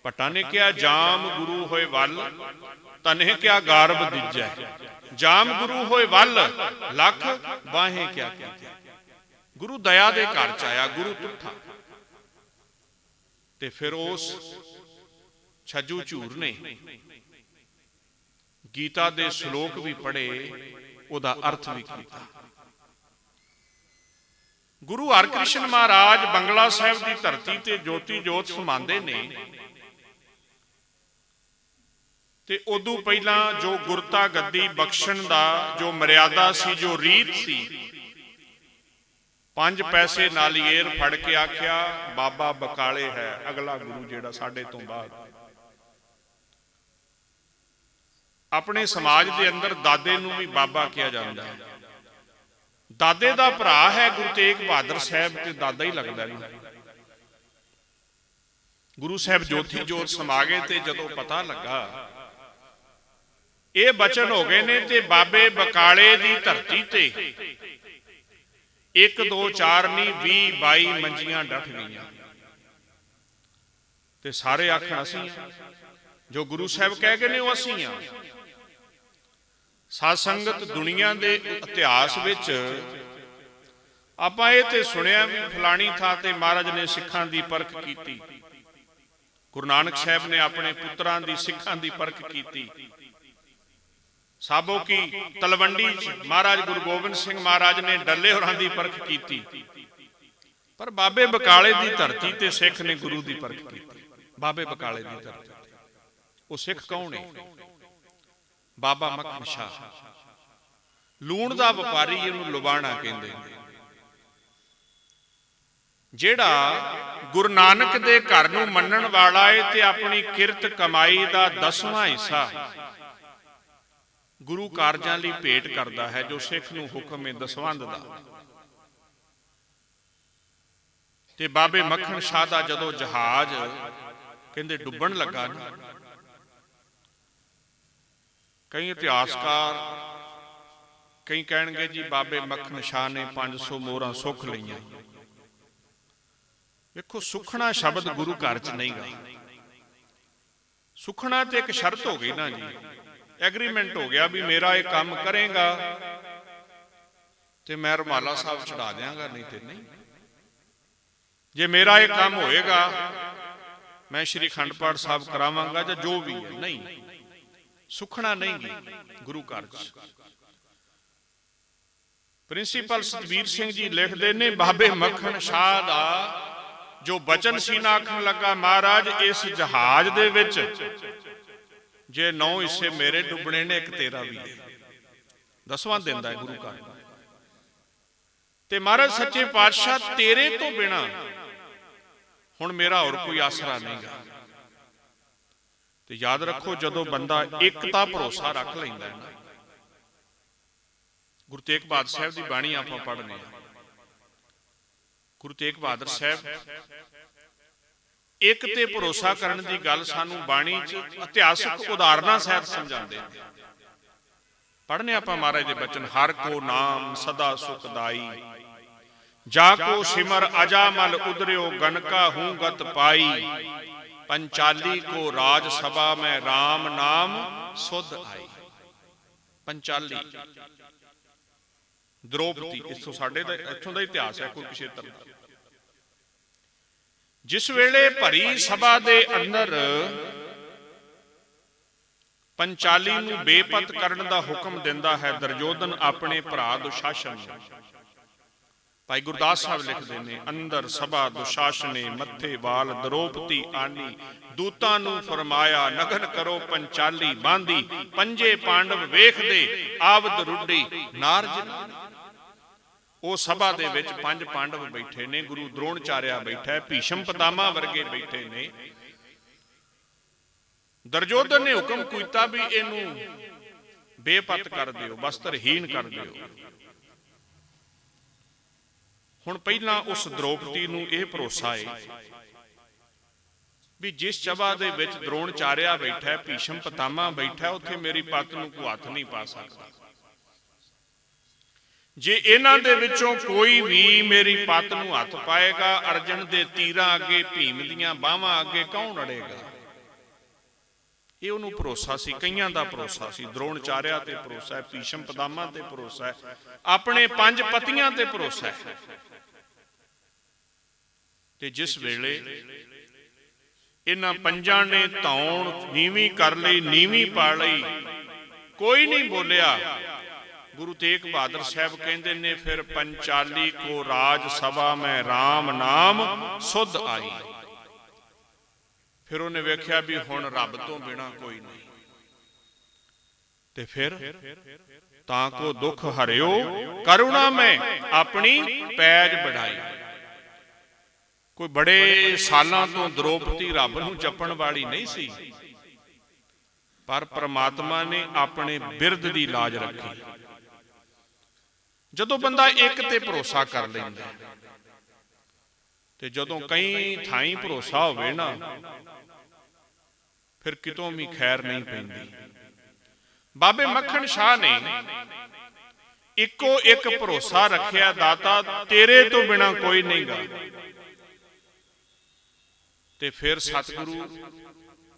ਭੱਟਾਂ ਨੇ ਕਿਹਾ ਜਾਮ ਗੁਰੂ ਹੋਏ ਵੱਲ, ਤਨੇ ਕਿਆ ਗਾਰਬ ਦਿੱਜੈ, ਜਾਮ ਗੁਰੂ ਹੋਏ ਵੱਲ ਲੱਖ ਬਾਹੇ ਕਿਆ ਕੀਤੇ। ਗੁਰੂ ਦਇਆ ਦੇ ਘਰ ਚ ਆਇਆ, ਗੁਰੂ ਤੁੱਠਾ। ਤੇ ਫਿਰ ਉਸ ਛੱਜੂ ਝੂਰ ਨੇ ਗੀਤਾ ਦੇ ਸ਼ਲੋਕ ਵੀ ਪੜ੍ਹੇ, ਉਹਦਾ ਅਰਥ ਵੀ ਕੀਤਾ। ਗੁਰੂ ਹਰਕ੍ਰਿਸ਼ਨ ਮਹਾਰਾਜ ਬੰਗਲਾ ਸਾਹਿਬ ਦੀ ਧਰਤੀ ਤੇ ਜੋਤੀ ਜੋਤ ਸਮਾਉਂਦੇ ਨੇ, ਤੇ ਉਦੋਂ ਪਹਿਲਾਂ ਜੋ ਗੁਰਤਾ ਗੱਦੀ ਬਖਸ਼ਣ ਦਾ ਜੋ ਮਰਿਆਦਾ ਸੀ, ਜੋ ਰੀਤ ਸੀ, 5 ਪੈਸੇ ਨਾਲੀਏਰ ਫੜ ਕੇ ਆਖਿਆ ਬਾਬਾ ਬਕਾਲੇ ਹੈ ਅਗਲਾ ਗੁਰੂ ਜਿਹੜਾ ਸਾਡੇ ਤੋਂ ਬਾਅਦ। ਆਪਣੇ ਸਮਾਜ ਦੇ ਅੰਦਰ ਦਾਦੇ ਨੂੰ ਵੀ ਬਾਬਾ ਕਿਹਾ ਜਾਂਦਾ ਹੈ। ਦਾਦੇ ਦਾ ਭਰਾ ਹੈ ਗੁਰੂ ਤੇਗ ਬਹਾਦਰ ਸਾਹਿਬ, ਤੇ ਦਾਦਾ ਹੀ ਲੱਗਦਾ ਨਹੀਂ। ਗੁਰੂ ਸਾਹਿਬ ਜੋਤੀ ਜੋਤ ਸਮਾ ਗਏ, ਤੇ ਜਦੋਂ ਪਤਾ ਲੱਗਾ ਇਹ ਬਚਨ ਹੋ ਗਏ ਨੇ, ਤੇ ਬਾਬੇ ਬਕਾਲੇ ਦੀ ਧਰਤੀ ਤੇ 1 2 4 ਨਹੀਂ 20 22 ਮੰਜੀਆਂ ਡੱਠ ਗਈਆਂ, ਤੇ ਸਾਰੇ ਆਖਣ ਅਸੀਂ ਆ, ਜੋ ਗੁਰੂ ਸਾਹਿਬ ਕਹਿ ਗਏ ਨੇ ਉਹ ਅਸੀਂ ਆ। ਸਾਧ ਸੰਗਤ, ਦੁਨੀਆ ਦੇ ਇਤਿਹਾਸ ਵਿੱਚ ਆਪਾਂ ਇਹ ਤੇ ਸੁਣਿਆ ਵੀ ਫਲਾਣੀ ਥਾਂ ਤੇ ਮਹਾਰਾਜ ਨੇ ਸਿੱਖਾਂ ਦੀ ਪਰਖ ਕੀਤੀ, ਗੁਰੂ ਨਾਨਕ ਸਾਹਿਬ ਨੇ ਆਪਣੇ ਪੁੱਤਰਾਂ ਦੀ ਸਿੱਖਾਂ ਦੀ ਪਰਖ ਕੀਤੀ, ਸਾਬੋ ਕੀ ਤਲਵੰਡੀ ਮਹਾਰਾਜ ਗੁਰੂ ਗੋਬਿੰਦ ਸਿੰਘ ਮਹਾਰਾਜ ਨੇ ਡੱਲੇ ਹੋਰਾਂ ਦੀ ਪਰਖ ਕੀਤੀ, ਪਰ ਬਾਬੇ ਬਕਾਲੇ ਦੀ ਧਰਤੀ ਤੇ ਸਿੱਖ ਨੇ ਗੁਰੂ ਦੀ ਪਰਖ ਕੀਤੀ। ਬਾਬੇ ਬਕਾਲੇ ਦੀ ਧਰਤੀ ਉਹ ਸਿੱਖ ਕੌਣ ਹੈ? ਬਾਬਾ ਮੱਖਣ ਸ਼ਾਹ, ਲੂਣ ਦਾ ਵਪਾਰੀ, ਇਹਨੂੰ ਲੁਬਾਣਾ ਕਹਿੰਦੇ, ਜਿਹੜਾ ਗੁਰੂ ਨਾਨਕ ਦੇ ਘਰ ਨੂੰ ਮੰਨਣ ਵਾਲਾ ਹੈ, ਤੇ ਆਪਣੀ ਕਿਰਤ ਕਮਾਈ ਦਾ 10ਵਾਂ ਹਿੱਸਾ ਗੁਰੂ ਕਾਰਜਾਂ ਲਈ ਭੇਟ ਕਰਦਾ ਹੈ, ਜੋ ਸਿੱਖ ਨੂੰ ਹੁਕਮ ਹੈ ਦਸਵੰਧ ਦਾ। ਤੇ ਬਾਬੇ ਮੱਖਣ ਸ਼ਾਹ ਦਾ ਜਦੋਂ ਜਹਾਜ਼ ਕਹਿੰਦੇ ਡੁੱਬਣ ਲੱਗਾ ਨਾ, ਕਈ ਇਤਿਹਾਸਕਾਰ ਕਈ ਕਹਿਣਗੇ ਜੀ ਬਾਬੇ ਮੱਖਣ ਸ਼ਾਹ ਨੇ 500 ਮੋਹਰਾਂ ਸੁੱਖ ਲਈਆਂ। ਵੇਖੋ, ਸੁਖਣਾ ਸ਼ਬਦ ਗੁਰੂ ਘਰ ਚ ਨਹੀਂ ਗਾ। ਸੁਖਣਾ ਤੇ ਇੱਕ ਸ਼ਰਤ ਹੋ ਗਈ ਨਾ ਜੀ, ਐਗਰੀਮੈਂਟ ਹੋ ਗਿਆ ਵੀ ਮੇਰਾ ਇਹ ਕੰਮ ਕਰੇਗਾ ਤੇ ਮੈਂ ਰੁਮਾਲਾ ਸਾਹਿਬ ਚੜਾ ਦਿਆਂਗਾ, ਨਹੀਂ ਤੇ ਨਹੀਂ। ਜੇ ਮੇਰਾ ਇਹ ਕੰਮ ਹੋਏਗਾ ਮੈਂ ਸ਼੍ਰੀ ਅਖੰਡ ਪਾਠ ਸਾਹਿਬ ਕਰਾਵਾਂਗਾ, ਜਾਂ ਜੋ ਵੀ ਹੈ। ਨਹੀਂ, ਸੁਖਣਾ ਨਹੀਂ ਗੀ ਗੁਰੂ ਘਰ ਚ। ਪ੍ਰਿੰਸੀਪਲ ਸਤਵੀਰ ਸਿੰਘ ਜੀ ਲਿਖਦੇ ਨੇ, ਬਾਬੇ ਮੱਖਣ ਸ਼ਾਹ ਦਾ ਜੋ ਬਚਨ ਸੀ ਨਾ, ਆਖਣ ਲੱਗਾ, ਮਹਾਰਾਜ ਇਸ ਜਹਾਜ਼ ਦੇ ਵਿੱਚ ਜੇ 9 ਹਿੱਸੇ ਮੇਰੇ ਡੁੱਬਣੇ ਨੇ, ਇੱਕ ਤੇਰਾ ਵੀ ਹੈ। 10ਵਾਂ ਦਿੰਦਾ ਹੈ ਗੁਰੂ ਘਰ। ਤੇ ਮਹਾਰਾਜ ਸੱਚੇ ਪਾਤਸ਼ਾਹ, ਤੇਰੇ ਤੋਂ ਬਿਨਾ ਹੁਣ ਮੇਰਾ ਹੋਰ ਕੋਈ ਆਸਰਾ ਨਹੀਂਗਾ। ਤੇ ਯਾਦ ਰੱਖੋ, ਜਦੋਂ ਬੰਦਾ ਇੱਕ ਤਾਂ ਭਰੋਸਾ ਰੱਖ ਲੈਂਦਾ ਹੈ ਨਾ, ਗੁਰੂ ਤੇਗ ਬਹਾਦਰ ਸਾਹਿਬ ਦੀ ਬਾਣੀ ਆਪਾਂ ਪੜ੍ਹਨੇ ਆ। ਗੁਰੂ ਤੇਗ ਬਹਾਦਰ ਸਾਹਿਬ ਇੱਕ ਤੇ ਭਰੋਸਾ ਕਰਨ ਦੀ ਗੱਲ ਸਾਨੂੰ ਬਾਣੀ 'ਚ ਇਤਿਹਾਸਕ ਉਦਾਹਰਨਾਂ ਸਹਿਤ ਸਮਝਾਉਂਦੇ ਨੇ। ਪੜ੍ਹਨੇ ਆਪਾਂ ਮਹਾਰਾਜ ਦੇ ਬਚਨ, ਹਰ ਕੋ ਨਾਮ ਸਦਾ ਸੁਖਦਾਈ, ਜਾ ਕੋ ਸਿਮਰ ਅਜਾਮਲ ਉਦਰਿਓ, ਗਨਕਾ ਹੂੰ ਗਤ ਪਾਈ, ਪੰਚਾਲੀ ਕੋ ਰਾਜ ਸਭਾ ਮੈਂ ਰਾਮ ਨਾਮ ਸੁਧ ਆਈ। ਪੰਚਾਲੀ ਦ੍ਰੋਪਦੀ, ਇੱਥੋਂ ਸਾਡੇ ਦਾ ਇੱਥੋਂ ਦਾ ਇਤਿਹਾਸ ਹੈ ਕੁਰੂਕਸ਼ੇਤਰ ਦਾ। ਜਿਸ ਵੇਲੇ ਭਰੀ ਸਭਾ ਦੇ ਅੰਦਰ ਪੰਚਾਲੀ ਨੂੰ ਬੇਪਤ ਕਰਨ ਦਾ ਹੁਕਮ ਦਿੰਦਾ ਹੈ ਦੁਰਯੋਧਨ ਆਪਣੇ ਭਰਾ ਦੁਸ਼ਾਸਨ ਨੂੰ। ਭਾਈ ਗੁਰਦਾਸ ਸਾਹਿਬ ਲਿਖਦੇ ਨੇ, ਅੰਦਰ ਸਭਾ ਦੁਸ਼ਾਸਨੇ ਮੱਥੇ ਵਾਲ ਦ੍ਰੋਪਦੀ ਆਨੀ, ਦੂਤਾਂ ਨੂੰ ਫਰਮਾਇਆ ਨਗਨ ਕਰੋ ਪੰਚਾਲੀ ਬਾਂਦੀ, ਪੰਜੇ ਪਾਂਡਵ ਵੇਖਦੇ ਆਵਦ ਰੁੱਡੀ ਨਾਰਜ। ਉਹ ਸਭਾ ਦੇ ਵਿੱਚ 5 ਪਾਂਡਵ ਬੈਠੇ ਨੇ, ਗੁਰੂ ਦ੍ਰੋਣਚਾਰਿਆ ਬੈਠਾ ਹੈ, ਭੀਸ਼ਮ ਪਿਤਾਮਾ ਵਰਗੇ ਬੈਠੇ ਨੇ। ਦੁਰਯੋਧਨ ਨੇ ਹੁਕਮ ਕੀਤਾ ਵੀ ਇਹਨੂੰ ਬੇਪਤ ਕਰ ਦਿਓ, ਵਸਤਰਹੀਨ ਕਰ ਦਿਓ। ਹੁਣ ਪਹਿਲਾਂ ਉਸ ਦ੍ਰੋਪਦੀ ਨੂੰ ਇਹ ਭਰੋਸਾ ਹੈ ਵੀ ਜਿਸ ਸਭਾ ਦੇ ਵਿੱਚ ਦ੍ਰੋਣਚਾਰਿਆ ਬੈਠਾ, ਭੀਸ਼ਮ ਪਿਤਾਮਾ ਬੈਠਾ, ਉੱਥੇ ਮੇਰੀ ਪੱਤ ਨੂੰ ਕੋਈ ਹੱਥ ਨਹੀਂ ਪਾ ਸਕਦਾ। ਜੇ ਇਹਨਾਂ ਦੇ ਵਿੱਚੋਂ ਕੋਈ ਵੀ ਮੇਰੀ ਪੱਤ ਨੂੰ ਹੱਥ ਪਾਏਗਾ, ਅਰਜਨ ਦੇ ਤੀਰਾਂ ਅੱਗੇ, ਭੀਮ ਦੀਆਂ ਬਾਹਾਂ ਅੱਗੇ ਕੌਣ ਅੜੇਗਾ? ਇਹ ਉਹਨੂੰ ਭਰੋਸਾ ਸੀ, ਕਈਆਂ ਦਾ ਭਰੋਸਾ ਸੀ। ਦ੍ਰੋਣਚਾਰਿਆ ਤੇ ਭਰੋਸਾ ਹੈ, ਭੀਸ਼ਮ ਪਿਤਾਮਾ ਤੇ ਭਰੋਸਾ ਹੈ, ਆਪਣੇ 5 ਪਤੀਆਂ ਤੇ ਭਰੋਸਾ ਹੈ। ਤੇ ਜਿਸ ਵੇਲੇ ਇਹਨਾਂ 5 ਨੇ ਧੌਣ ਨੀਵੀਂ ਕਰ ਲਈ, ਨੀਵੀਂ ਪਾ ਲਈ, ਕੋਈ ਨਹੀਂ ਬੋਲਿਆ। ਗੁਰੂ ਤੇਗ ਬਹਾਦਰ ਸਾਹਿਬ ਕਹਿੰਦੇ ਨੇ, ਫਿਰ ਪੰਚਾਲੀ ਕੋ ਰਾਜ ਸਭਾ ਮੈਂ ਰਾਮ ਨਾਮ ਸੁਧ ਆਈ। ਫਿਰ ਉਹਨੇ ਵੇਖਿਆ ਵੀ ਹੁਣ ਰੱਬ ਤੋਂ ਬਿਨਾ ਕੋਈ ਨਹੀਂ। ਤੇ ਫਿਰ ਤਾਂ ਕੋ ਦੁੱਖ ਹਰਿਓ ਕਰੁਣਾ ਮੈਂ ਆਪਣੀ ਪੈਜ ਬੜਾਈ। ਕੋਈ ਬੜੇ ਸਾਲਾਂ ਤੋਂ ਦ੍ਰੋਪਦੀ ਰੱਬ ਨੂੰ ਜਪਣ ਵਾਲੀ ਨਹੀਂ ਸੀ, ਪਰ ਪ੍ਰਮਾਤਮਾ ਨੇ ਆਪਣੇ ਬਿਰਦ ਦੀ ਲਾਜ ਰੱਖੀ। ਜਦੋਂ ਬੰਦਾ ਇੱਕ ਤੇ ਭਰੋਸਾ ਕਰ ਲੈਂਦਾ, ਤੇ ਜਦੋਂ ਕਈ ਥਾਈਂ ਭਰੋਸਾ ਹੋਵੇ ਨਾ, ਫਿਰ ਕਿਤੋਂ ਵੀ ਖੈਰ ਨਹੀਂ ਪੈਂਦੀ। ਬਾਬੇ ਮੱਖਣ ਸ਼ਾਹ ਨੇ ਇੱਕੋ ਇੱਕ ਭਰੋਸਾ ਰੱਖਿਆ, ਦਾਤਾ ਤੇਰੇ ਤੋਂ ਬਿਨਾ ਕੋਈ ਨਹੀਂਗਾ। ਤੇ ਫਿਰ ਸਤਿਗੁਰੂ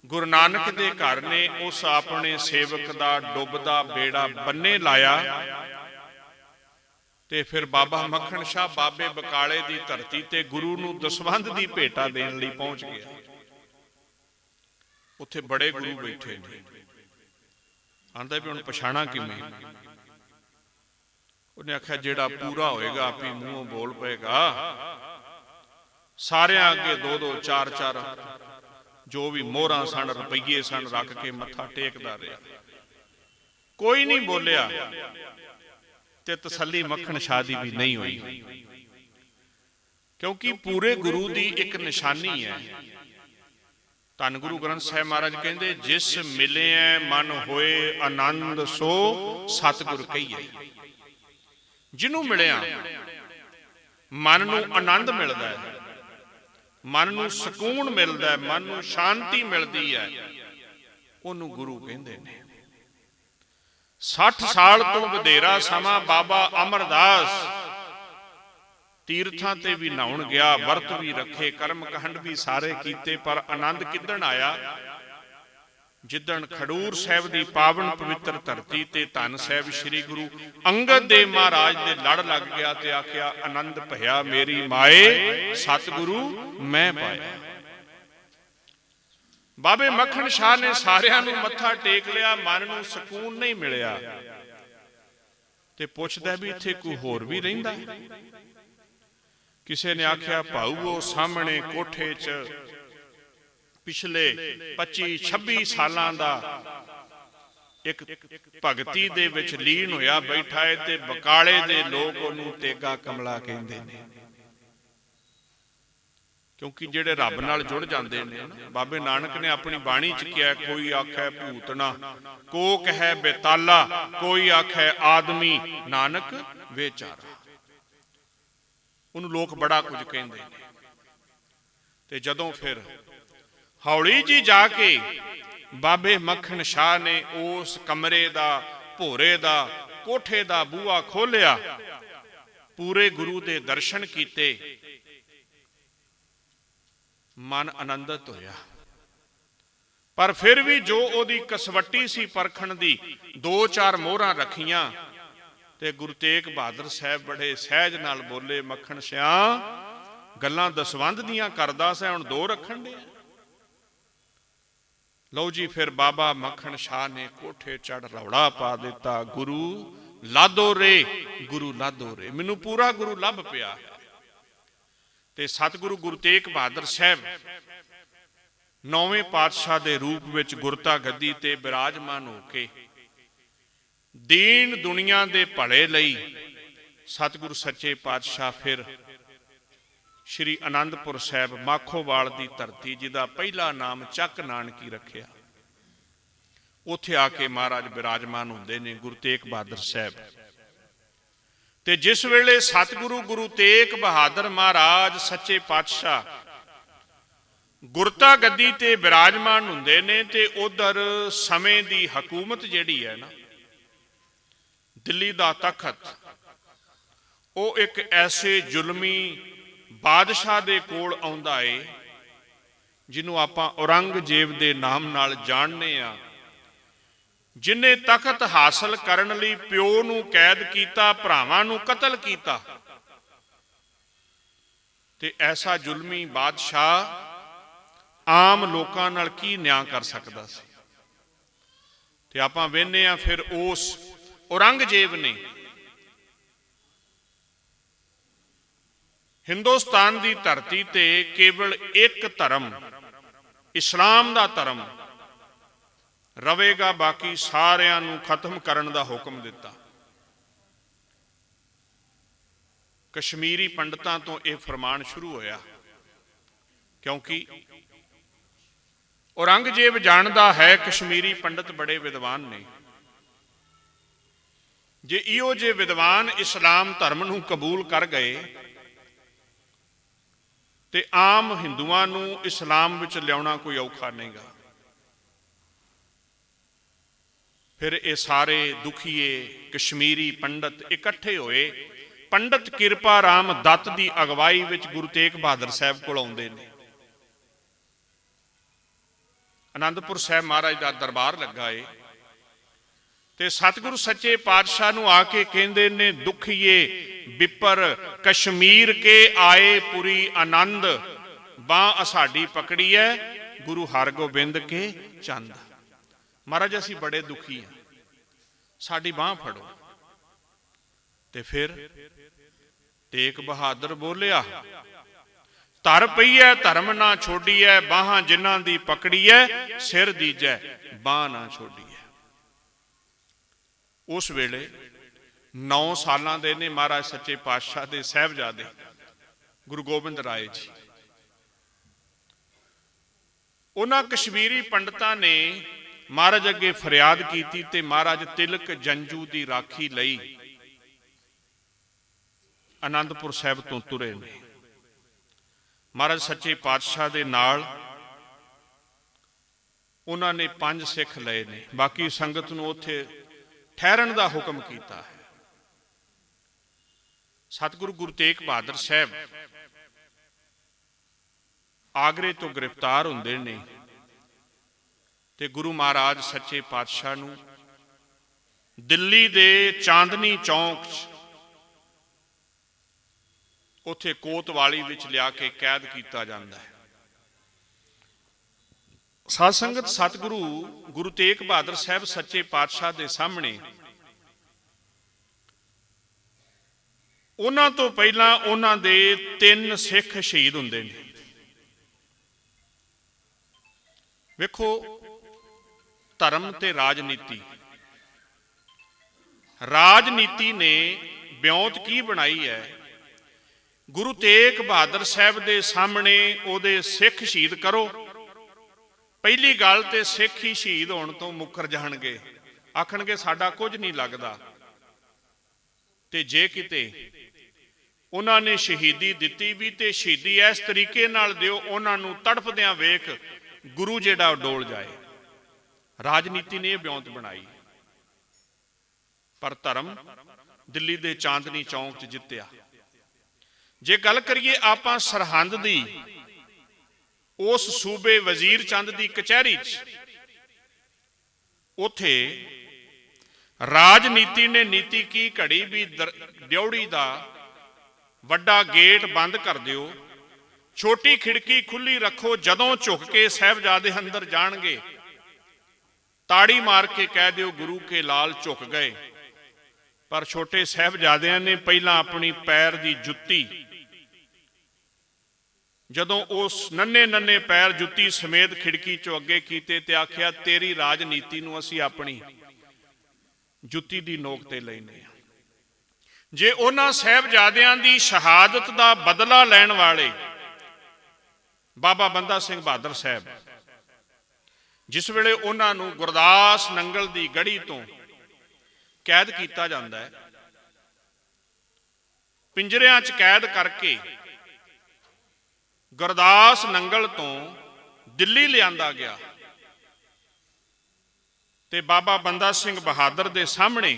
ਗੁਰੂ ਨਾਨਕ ਦੇ ਘਰ ਨੇ ਉਸ ਆਪਣੇ ਸੇਵਕ ਦਾ ਡੁੱਬਦਾ ਬੇੜਾ ਬੰਨੇ ਲਾਇਆ। ਤੇ ਫਿਰ ਬਾਬਾ ਮੱਖਣ ਸ਼ਾਹ ਬਾਬੇ ਬਕਾਲੇ ਦੀ ਧਰਤੀ ਤੇ ਗੁਰੂ ਨੂੰ ਦਸਵੰਧ ਦੀ ਭੇਟਾ ਦੇਣ ਲਈ ਪਹੁੰਚ ਗਿਆ। ਉੱਥੇ ਬੜੇ ਗੁਰੂ ਬੈਠੇ ਨੇ। ਆਂਦਾ ਵੀ ਹੁਣ ਪਛਾਣਾ ਕਿਵੇਂ? ਉਹਨੇ ਆਖਿਆ, ਜਿਹੜਾ ਪੂਰਾ ਹੋਏਗਾ ਆਪੀ ਮੂੰਹੋਂ ਬੋਲ ਪਏਗਾ। ਸਾਰਿਆਂ ਅੱਗੇ 2-2 4-4 ਜੋ ਵੀ ਮੋਹਰਾਂ ਸਨ, ਰੁਪਈਏ ਸਨ, ਰੱਖ ਕੇ ਮੱਥਾ ਟੇਕਦਾ ਰਿਹਾ। ਕੋਈ ਨਹੀਂ ਬੋਲਿਆ। ਤੇ ਤਸੱਲੀ ਮੱਖਣ ਸ਼ਾਹ ਦੀ ਵੀ ਨਹੀਂ ਹੋਈ, ਕਿਉਂਕਿ ਪੂਰੇ ਗੁਰੂ ਦੀ ਇੱਕ ਨਿਸ਼ਾਨੀ ਹੈ। ਧੰਨ ਗੁਰੂ ਗ੍ਰੰਥ ਸਾਹਿਬ ਮਹਾਰਾਜ ਕਹਿੰਦੇ, ਜਿਸ ਮਿਲਿਆ ਮਨ ਹੋਏ ਆਨੰਦ ਸੋ ਸਤਿਗੁਰ ਕਹੀਏ। ਜਿਹਨੂੰ ਮਿਲਿਆ ਮਨ ਨੂੰ ਆਨੰਦ ਮਿਲਦਾ ਹੈ, ਮਨ ਨੂੰ ਸਕੂਨ ਮਿਲਦਾ ਹੈ, ਮਨ ਨੂੰ ਸ਼ਾਂਤੀ ਮਿਲਦੀ ਹੈ, ਉਹਨੂੰ ਗੁਰੂ ਕਹਿੰਦੇ ਨੇ। 60 ਸਾਲ ਤੋਂ ਵਧੇਰਾ ਸਮਾਂ ਬਾਬਾ ਅਮਰਦਾਸ ਤੀਰਥਾਂ ਤੇ ਵੀ ਨਹਾਉਣ ਗਿਆ, ਵਰਤ ਵੀ ਰੱਖੇ, ਕਰਮ ਕਾਂਡ ਵੀ ਸਾਰੇ ਕੀਤੇ, ਪਰ ਆਨੰਦ ਕਿੱਦਣ ਆਇਆ? ਜਿੱਦਣ ਖਡੂਰ ਸਾਹਿਬ ਦੀ ਪਾਵਨ ਪਵਿੱਤਰ ਧਰਤੀ ਤੇ ਧੰਨ ਸਾਹਿਬ ਸ੍ਰੀ ਗੁਰੂ ਅੰਗਦ ਦੇਵ ਮਹਾਰਾਜ ਦੇ ਲੜ ਲੱਗ ਗਿਆ ਤੇ ਆਖਿਆ, ਆਨੰਦ ਭਇਆ ਮੇਰੀ ਮਾਏ, ਸਤਿਗੁਰੂ ਮੈਂ ਪਾਇਆ। ਬਾਬੇ ਮੱਖਣ ਸ਼ਾਹ ਨੇ ਸਾਰਿਆਂ ਨੂੰ ਮੱਥਾ ਟੇਕ ਲਿਆ, ਮਨ ਨੂੰ ਸਕੂਨ ਨਹੀਂ ਮਿਲਿਆ। ਤੇ ਪੁੱਛਦਾ ਵੀ ਇੱਥੇ ਕੋਈ ਹੋਰ ਵੀ ਰਹਿੰਦਾ। ਕਿਸੇ ਨੇ ਆਖਿਆ ਭਾਊ ਉਹ ਸਾਹਮਣੇ ਕੋਠੇ 'ਚ ਪਿਛਲੇ 25-26 ਸਾਲਾਂ ਦਾ ਇੱਕ ਭਗਤੀ ਦੇ ਵਿੱਚ ਲੀਨ ਹੋਇਆ ਬੈਠਾ ਹੈ ਤੇ ਬਕਾਲੇ ਦੇ ਲੋਕ ਉਹਨੂੰ ਤੇਗਾ ਕਮਲਾ ਕਹਿੰਦੇ ਨੇ, ਕਿਉਂਕਿ ਜਿਹੜੇ ਰੱਬ ਨਾਲ ਜੁੜ ਜਾਂਦੇ ਨੇ। ਬਾਬੇ ਨਾਨਕ ਨੇ ਆਪਣੀ ਬਾਣੀ 'ਚ ਕਿਹਾ, ਕੋਈ ਆਖੈ ਭੂਤਨਾ, ਕੋ ਕਹੈ ਬੇਤਾਲਾ, ਕੋਈ ਆਖੈ ਆਦਮੀ, ਨਾਨਕ ਵਿਚਾਰਾ। ਉਹਨੂੰ ਲੋਕ ਬੜਾ ਕੁਝ ਕਹਿੰਦੇ ਨੇ। ਤੇ ਜਦੋਂ ਫਿਰ ਹੌਲੀ ਜੀ ਜਾ ਕੇ ਬਾਬੇ ਮੱਖਣ ਸ਼ਾਹ ਨੇ ਉਸ ਕਮਰੇ ਦਾ, ਭੋਰੇ ਦਾ, ਕੋਠੇ ਦਾ ਬੂਹਾ ਖੋਲਿਆ, ਪੂਰੇ ਗੁਰੂ ਦੇ ਦਰਸ਼ਨ ਕੀਤੇ, ਮਨ ਆਨੰਦਿਤ ਹੋਇਆ। ਪਰ ਫਿਰ ਵੀ ਜੋ ਉਹਦੀ ਕਸਵੱਟੀ ਸੀ ਪਰਖਣ ਦੀ, 2-4 ਮੋਹਰਾਂ ਰੱਖੀਆਂ ਤੇ ਗੁਰੂ ਤੇਗ ਬਹਾਦਰ ਸਾਹਿਬ ਬੜੇ ਸਹਿਜ ਨਾਲ ਬੋਲੇ, ਮੱਖਣ ਸਿਆਂ ਗੱਲਾਂ ਦਸਵੰਧ ਦੀਆਂ ਕਰਦਾ ਸੈਂ, ਹੁਣ 2 ਰੱਖਣ ਦੇ। ਲਓ ਜੀ, ਫਿਰ ਬਾਬਾ ਮੱਖਣ ਸ਼ਾਹ ਨੇ ਕੋਠੇ ਚੜ ਰੌਲਾ ਪਾ ਦਿੱਤਾ, ਗੁਰੂ ਲਾਦੋ ਰੇ, ਗੁਰੂ ਲਾਦੋ ਰੇ। ਮੈਨੂੰ ਪੂਰਾ ਗੁਰੂ ਲੱਭ ਪਿਆ। ਤੇ ਸਤਿਗੁਰੂ ਗੁਰੂ ਤੇਗ ਬਹਾਦਰ ਸਾਹਿਬ 9ਵੇਂ ਪਾਤਸ਼ਾਹ ਦੇ ਰੂਪ ਵਿੱਚ ਗੁਰਤਾ ਗੱਦੀ ਤੇ ਬਿਰਾਜਮਾਨ ਹੋ ਕੇ ਦੀਨ ਦੁਨੀਆ ਦੇ ਭਲੇ ਲਈ ਸਤਿਗੁਰੂ ਸੱਚੇ ਪਾਤਸ਼ਾਹ ਫਿਰ ਸ਼੍ਰੀ ਅਨੰਦਪੁਰ ਸਾਹਿਬ ਮਾਖੋਵਾਲ ਦੀ ਧਰਤੀ, ਜਿਹਦਾ ਪਹਿਲਾ ਨਾਮ ਚੱਕ ਨਾਨਕੀ ਰੱਖਿਆ, ਉੱਥੇ ਆ ਕੇ ਮਹਾਰਾਜ ਬਿਰਾਜਮਾਨ ਹੁੰਦੇ ਨੇ ਗੁਰੂ ਤੇਗ ਬਹਾਦਰ ਸਾਹਿਬ। ਤੇ ਜਿਸ ਵੇਲੇ ਸਤਿਗੁਰੂ ਗੁਰੂ ਤੇਗ ਬਹਾਦਰ ਮਹਾਰਾਜ ਸੱਚੇ ਪਾਤਸ਼ਾਹ ਗੁਰਤਾ ਗੱਦੀ ਤੇ ਬਿਰਾਜਮਾਨ ਹੁੰਦੇ ਨੇ, ਤੇ ਉਧਰ ਸਮੇਂ ਦੀ ਹਕੂਮਤ ਜਿਹੜੀ ਹੈ ਨਾ, ਦਿੱਲੀ ਦਾ ਤਖਤ, ਉਹ ਇੱਕ ਐਸੇ ਜ਼ੁਲਮੀ ਬਾਦਸ਼ਾਹ ਦੇ ਕੋਲ ਆਉਂਦਾ ਏ ਜਿਹਨੂੰ ਆਪਾਂ ਔਰੰਗਜ਼ੇਬ ਦੇ ਨਾਮ ਨਾਲ ਜਾਣਦੇ ਆ, ਜਿਨੇ ਤਖਤ ਹਾਸਲ ਕਰਨ ਲਈ ਪਿਓ ਨੂੰ ਕੈਦ ਕੀਤਾ, ਭਰਾਵਾਂ ਨੂੰ ਕਤਲ ਕੀਤਾ। ਤੇ ਐਸਾ ਜ਼ੁਲਮੀ ਬਾਦਸ਼ਾਹ ਆਮ ਲੋਕਾਂ ਨਾਲ ਕੀ ਨਿਆਂ ਕਰ ਸਕਦਾ ਸੀ? ਤੇ ਆਪਾਂ ਵੇਖਦੇ ਆ ਫਿਰ ਉਸ ਔਰੰਗਜ਼ੇਬ ਨੇ ਹਿੰਦੁਸਤਾਨ ਦੀ ਧਰਤੀ ਤੇ ਕੇਵਲ ਇੱਕ ਧਰਮ, ਇਸਲਾਮ ਦਾ ਧਰਮ ਰਵੇਗਾ, ਬਾਕੀ ਸਾਰਿਆਂ ਨੂੰ ਖਤਮ ਕਰਨ ਦਾ ਹੁਕਮ ਦਿੱਤਾ। ਕਸ਼ਮੀਰੀ ਪੰਡਤਾਂ ਤੋਂ ਇਹ ਫਰਮਾਨ ਸ਼ੁਰੂ ਹੋਇਆ, ਕਿਉਂਕਿ ਔਰੰਗਜ਼ੇਬ ਜਾਣਦਾ ਹੈ ਕਸ਼ਮੀਰੀ ਪੰਡਤ ਬੜੇ ਵਿਦਵਾਨ ਨੇ। ਜੇ ਇਹੋ ਜਿਹੇ ਵਿਦਵਾਨ ਇਸਲਾਮ ਧਰਮ ਨੂੰ ਕਬੂਲ ਕਰ ਗਏ ਤੇ ਆਮ ਹਿੰਦੂਆਂ ਨੂੰ ਇਸਲਾਮ ਵਿੱਚ ਲਿਆਉਣਾ ਕੋਈ ਔਖਾ ਨਹੀਂਗਾ। ਫਿਰ ਇਹ ਸਾਰੇ ਦੁਖੀਏ ਕਸ਼ਮੀਰੀ ਪੰਡਤ ਇਕੱਠੇ ਹੋਏ, ਪੰਡਤ ਕਿਰਪਾ ਰਾਮ ਦੱਤ ਦੀ ਅਗਵਾਈ ਵਿੱਚ ਗੁਰੂ ਤੇਗ ਬਹਾਦਰ ਸਾਹਿਬ ਕੋਲ ਆਉਂਦੇ ਨੇ। ਅਨੰਦਪੁਰ ਸਾਹਿਬ ਮਹਾਰਾਜ ਦਾ ਦਰਬਾਰ ਲੱਗਾ ਏ ਤੇ ਸਤਿਗੁਰੂ ਸੱਚੇ ਪਾਤਸ਼ਾਹ ਨੂੰ ਆ ਕੇ ਕਹਿੰਦੇ ਨੇ, ਦੁਖੀਏ ਵਿਪਰ ਕਸ਼ਮੀਰ ਕੇ ਆਏ ਪੁਰੀ ਆਨੰਦ, ਬਾਂਹ ਸਾਡੀ ਪਕੜੀ ਹੈ ਗੁਰੂ ਹਰਗੋਬਿੰਦ ਕੇ ਚੰਦ। ਮਹਾਰਾਜ ਅਸੀਂ ਬੜੇ ਦੁਖੀ ਹਾਂ, ਸਾਡੀ ਬਾਂਹ ਫੜੋ। ਤੇ ਫਿਰ ਤੇਗ ਬਹਾਦਰ ਬੋਲਿਆ, ਧਰ ਪਈ ਹੈ ਧਰਮ ਨਾ ਛੋਡੀਐ, ਬਾਹਾਂ ਜਿਨ੍ਹਾਂ ਦੀ ਪਕੜੀ ਹੈ ਸਿਰ ਦੀਜੈ, ਬਾਂਹ ਨਾ ਛੋਡੀਐ। ਉਸ ਵੇਲੇ 9 ਸਾਲਾਂ ਦੇ ਨੇ ਮਹਾਰਾਜ ਸੱਚੇ ਪਾਤਸ਼ਾਹ ਦੇ ਸਾਹਿਬਜ਼ਾਦੇ ਗੁਰੂ ਗੋਬਿੰਦ ਰਾਏ ਜੀ। ਉਹਨਾਂ ਕਸ਼ਮੀਰੀ ਪੰਡਤਾਂ ਨੇ ਮਹਾਰਾਜ ਅੱਗੇ ਫਰਿਆਦ ਕੀਤੀ ਤੇ ਮਹਾਰਾਜ ਤਿਲਕ ਜੰਜੂ ਦੀ ਰਾਖੀ ਲਈ ਅਨੰਦਪੁਰ ਸਾਹਿਬ ਤੋਂ ਤੁਰੇ ਨੇ। ਮਹਾਰਾਜ ਸੱਚੇ ਪਾਤਸ਼ਾਹ ਦੇ ਨਾਲ ਉਹਨਾਂ ਨੇ 5 ਸਿੱਖ ਲਏ ਨੇ, ਬਾਕੀ ਸੰਗਤ ਨੂੰ ਉੱਥੇ ਠਹਿਰਨ ਦਾ ਹੁਕਮ ਕੀਤਾ ਹੈ। ਸਤਿਗੁਰੂ ਗੁਰੂ ਤੇਗ ਬਹਾਦਰ ਸਾਹਿਬ ਆਗਰੇ ਤੋਂ ਗ੍ਰਿਫਤਾਰ ਹੁੰਦੇ ਨੇ ਤੇ ਗੁਰੂ ਮਹਾਰਾਜ ਸੱਚੇ ਪਾਤਸ਼ਾਹ ਨੂੰ ਦਿੱਲੀ ਦੇ ਚਾਂਦਨੀ ਚੌਂਕ 'ਚ ਉੱਥੇ ਕੋਤਵਾਲੀ ਵਿੱਚ ਲਿਆ ਕੇ ਕੈਦ ਕੀਤਾ ਜਾਂਦਾ ਹੈ। ਸਾਧ ਸੰਗਤ, ਸਤਿਗੁਰੂ ਗੁਰੂ ਤੇਗ ਬਹਾਦਰ ਸਾਹਿਬ ਸੱਚੇ ਪਾਤਸ਼ਾਹ ਦੇ ਸਾਹਮਣੇ ਉਹਨਾਂ ਤੋਂ ਪਹਿਲਾਂ ਉਹਨਾਂ ਦੇ 3 ਸਿੱਖ ਸ਼ਹੀਦ ਹੁੰਦੇ ਨੇ। ਵੇਖੋ, ਧਰਮ ਤੇ ਰਾਜਨੀਤੀ, ਰਾਜਨੀਤੀ ਨੇ ਵਿਉਂਤ ਕੀ ਬਣਾਈ ਹੈ। ਗੁਰੂ ਤੇਗ ਬਹਾਦਰ ਸਾਹਿਬ ਦੇ ਸਾਹਮਣੇ ਉਹਦੇ ਸਿੱਖ ਸ਼ਹੀਦ ਕਰੋ, ਪਹਿਲੀ ਗੱਲ ਤੇ ਸਿੱਖ ਹੀ ਸ਼ਹੀਦ ਹੋਣ ਤੋਂ ਮੁੱਕਰ ਜਾਣਗੇ, ਆਖਣਗੇ ਸਾਡਾ ਕੁਝ ਨਹੀਂ ਲੱਗਦਾ। ਤੇ ਜੇ ਕਿਤੇ ਉਹਨਾਂ ਨੇ ਸ਼ਹੀਦੀ ਦਿੱਤੀ ਵੀ ਤੇ ਸ਼ਹੀਦੀ ਇਸ ਤਰੀਕੇ ਨਾਲ ਦਿਓ ਉਹਨਾਂ ਨੂੰ ਤੜਫਦਿਆਂ ਵੇਖ ਗੁਰੂ ਜਿਹੜਾ ਡੋਲ ਜਾਏ। ਰਾਜਨੀਤੀ ਨੇ ਇਹ ਵਿਉਂਤ ਬਣਾਈ, ਪਰ ਧਰਮ ਦਿੱਲੀ ਦੇ ਚਾਂਦਨੀ ਚੌਂਕ 'ਚ ਜਿੱਤਿਆ। ਜੇ ਗੱਲ ਕਰੀਏ ਆਪਾਂ ਸਰਹੰਦ ਦੀ, ਉਸ ਸੂਬੇ ਵਜ਼ੀਰ ਚੰਦ ਦੀ ਕਚਹਿਰੀ 'ਚ, ਉਥੇ ਰਾਜਨੀਤੀ ਨੇ ਨੀਤੀ ਕੀ ਘੜੀ ਵੀ ਡਿਉੜੀ ਦਾ ਵੱਡਾ ਗੇਟ ਬੰਦ ਕਰ ਦਿਓ, ਛੋਟੀ ਖਿੜਕੀ ਖੁੱਲੀ ਰੱਖੋ, ਜਦੋਂ ਝੁਕ ਕੇ ਸਾਹਿਬਜ਼ਾਦੇ ਅੰਦਰ ਜਾਣਗੇ ਤਾੜੀ ਮਾਰ ਕੇ ਕਹਿ ਦਿਓ ਗੁਰੂ ਕੇ ਲਾਲ ਝੁਕ ਗਏ। ਪਰ ਛੋਟੇ ਸਾਹਿਬਜ਼ਾਦਿਆਂ ਨੇ ਪਹਿਲਾਂ ਆਪਣੀ ਪੈਰ ਦੀ ਜੁੱਤੀ, ਜਦੋਂ ਉਸ ਨੰਨੇ ਨੰਨੇ ਪੈਰ ਜੁੱਤੀ ਸਮੇਤ ਖਿੜਕੀ ਚੋਂ ਅੱਗੇ ਕੀਤੇ ਤੇ ਆਖਿਆ ਤੇਰੀ ਰਾਜਨੀਤੀ ਨੂੰ ਅਸੀਂ ਆਪਣੀ ਜੁੱਤੀ ਦੀ ਨੋਕ ਤੇ ਲੈਨੇ ਆ। ਜੇ ਉਹਨਾਂ ਸਾਹਿਬਜ਼ਾਦਿਆਂ ਦੀ ਸ਼ਹਾਦਤ ਦਾ ਬਦਲਾ ਲੈਣ ਵਾਲੇ ਬਾਬਾ ਬੰਦਾ ਸਿੰਘ ਬਹਾਦਰ ਸਾਹਿਬ, ਜਿਸ ਵੇਲੇ ਉਹਨਾਂ ਨੂੰ ਗੁਰਦਾਸ ਨੰਗਲ ਦੀ ਗੜੀ ਤੋਂ ਕੈਦ ਕੀਤਾ ਜਾਂਦਾ ਹੈ, ਪਿੰਜਰਿਆਂ 'ਚ ਕੈਦ ਕਰਕੇ ਗੁਰਦਾਸ ਨੰਗਲ ਤੋਂ ਦਿੱਲੀ ਲਿਆਂਦਾ ਗਿਆ ਤੇ ਬਾਬਾ ਬੰਦਾ ਸਿੰਘ ਬਹਾਦਰ ਦੇ ਸਾਹਮਣੇ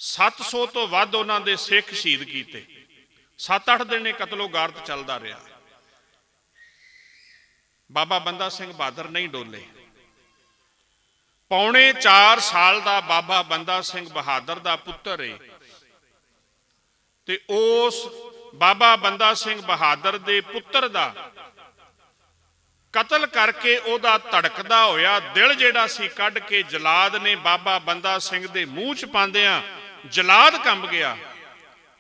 700 ਤੋਂ ਵੱਧ ਉਹਨਾਂ ਦੇ ਸਿੱਖ ਸ਼ਹੀਦ ਕੀਤੇ। 7-8 ਦਿਨ ਇਹ ਕਤਲੋ ਗਾਰਤ ਚੱਲਦਾ ਰਿਹਾ। ਬਾਬਾ ਬੰਦਾ ਸਿੰਘ ਬਹਾਦਰ ਨਹੀਂ ਡੋਲੇ। ਪੌਣੇ 4 ਸਾਲ ਦਾ ਬਾਬਾ ਬੰਦਾ ਸਿੰਘ ਬਹਾਦਰ ਦਾ ਪੁੱਤਰ ਏ ਤੇ ਉਸ ਬਾਬਾ ਬੰਦਾ ਸਿੰਘ ਬਹਾਦਰ ਦੇ ਪੁੱਤਰ ਦਾ ਕਤਲ ਕਰਕੇ ਉਹਦਾ ਧੜਕਦਾ ਹੋਇਆ ਦਿਲ ਜਿਹੜਾ ਸੀ ਕੱਢ ਕੇ ਜਲਾਦ ਨੇ ਬਾਬਾ ਬੰਦਾ ਸਿੰਘ ਦੇ ਮੂੰਹ 'ਚ ਪਾਉਂਦਿਆਂ ਜਲਾਦ ਕੰਬ ਗਿਆ,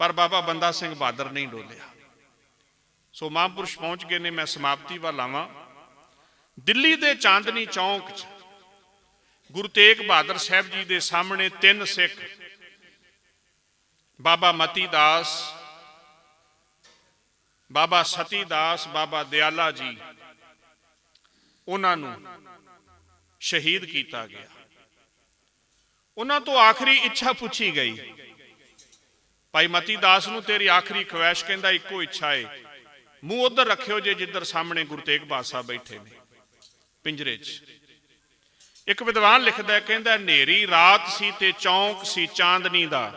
ਪਰ ਬਾਬਾ ਬੰਦਾ ਸਿੰਘ ਬਹਾਦਰ ਨਹੀਂ ਡੋਲਿਆ। ਸੋ ਮਹਾਂਪੁਰਸ਼ ਪਹੁੰਚ ਗਏ ਨੇ। ਮੈਂ ਸਮਾਪਤੀ ਵੱਲ ਆਵਾਂ। ਦਿੱਲੀ ਦੇ ਚਾਂਦਨੀ ਚੌਂਕ 'ਚ ਗੁਰੂ ਤੇਗ ਬਹਾਦਰ ਸਾਹਿਬ ਜੀ ਦੇ ਸਾਹਮਣੇ 3 ਸਿੱਖ, ਬਾਬਾ ਮਤੀ ਦਾਸ, ਬਾਬਾ ਸਤੀ ਦਾਸ, ਬਾਬਾ ਦਿਆਲਾ ਜੀ, ਉਹਨਾਂ ਨੂੰ ਸ਼ਹੀਦ ਕੀਤਾ ਗਿਆ। ਉਹਨਾਂ ਤੋਂ ਆਖਰੀ ਇੱਛਾ ਪੁੱਛੀ ਗਈ। ਭਾਈ ਮਤੀ ਦਾਸ ਨੂੰ ਤੇਰੀ ਆਖਰੀ ਖਵਾਇਸ਼, ਕਹਿੰਦਾ ਇੱਕੋ ਇੱਛਾ ਏ, ਮੂੰਹ ਉਧਰ ਰੱਖਿਓ ਜੇ ਜਿੱਧਰ ਸਾਹਮਣੇ ਗੁਰੂ ਤੇਗ ਬਹਾਦਰ ਸਾਹਿਬ ਬੈਠੇ ਨੇ ਪਿੰਜਰੇ 'ਚ। ਇੱਕ ਵਿਦਵਾਨ ਲਿਖਦਾ, ਕਹਿੰਦਾ ਹਨੇਰੀ ਰਾਤ ਸੀ ਤੇ ਚੌਂਕ ਸੀ ਚਾਂਦਨੀ ਦਾ,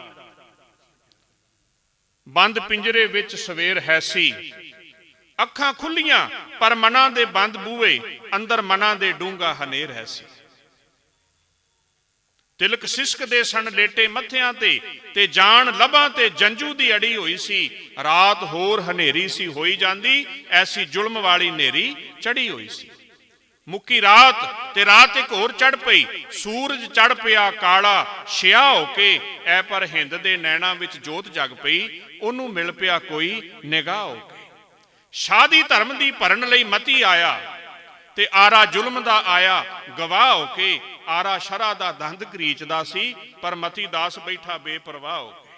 ਬੰਦ ਪਿੰਜਰੇ ਵਿੱਚ ਸਵੇਰ ਹੈ ਸੀ, ਅੱਖਾਂ ਖੁੱਲੀਆਂ ਪਰ ਮਨਾਂ ਦੇ ਬੰਦ ਬੂਹੇ, ਅੰਦਰ ਮਨਾਂ ਦੇ ਡੂੰਘਾ ਹਨੇਰ ਹੈ ਸੀ। ਤਿਲਕ ਸਿਸਕਦੇ ਸਨ ਲੇਟੇ ਮੱਥਿਆਂ ਤੇ ਜਾਨ ਲਬਾਂ ਤੇ ਜੰਜੂ ਦੀ ਅੜੀ ਹੋਈ ਸੀ, ਰਾਤ ਹੋਰ ਹਨੇਰੀ ਸੀ ਹੋਈ ਜਾਂਦੀ, ਐਸੀ ਜ਼ੁਲਮ ਵਾਲੀ ਹਨੇਰੀ ਚੜੀ ਹੋਈ ਸੀ। ਮੁੱਕੀ ਰਾਤ ਤੇ ਰਾਤ ਇੱਕ ਹੋਰ ਚੜ ਪਈ, ਸੂਰਜ ਚੜ ਪਿਆ ਕਾਲਾ ਛਿਆ ਹੋ ਕੇ, ਐ ਪਰ ਹਿੰਦ ਦੇ ਨੈਣਾਂ ਵਿੱਚ ਜੋਤ ਜਗ ਪਈ, ਉਹਨੂੰ ਮਿਲ ਪਿਆ ਕੋਈ ਨਿਗਾਹ ਹੋ ਕੇ। ਸ਼ਾਦੀ ਧਰਮ ਦੀ ਭਰਨ ਲਈ ਮਤੀ ਆਇਆ ਤੇ ਆਰਾ ਜ਼ੁਲਮ ਦਾ ਆਇਆ ਗਵਾਹ ਹੋ ਕੇ, ਆਰਾ ਸ਼ਰਾ ਦਾ ਦੰਦ ਕਰੀਚਦਾ ਸੀ, ਪਰ ਮਤੀ ਦਾਸ ਬੈਠਾ ਬੇਪਰਵਾਹ ਹੋ ਕੇ।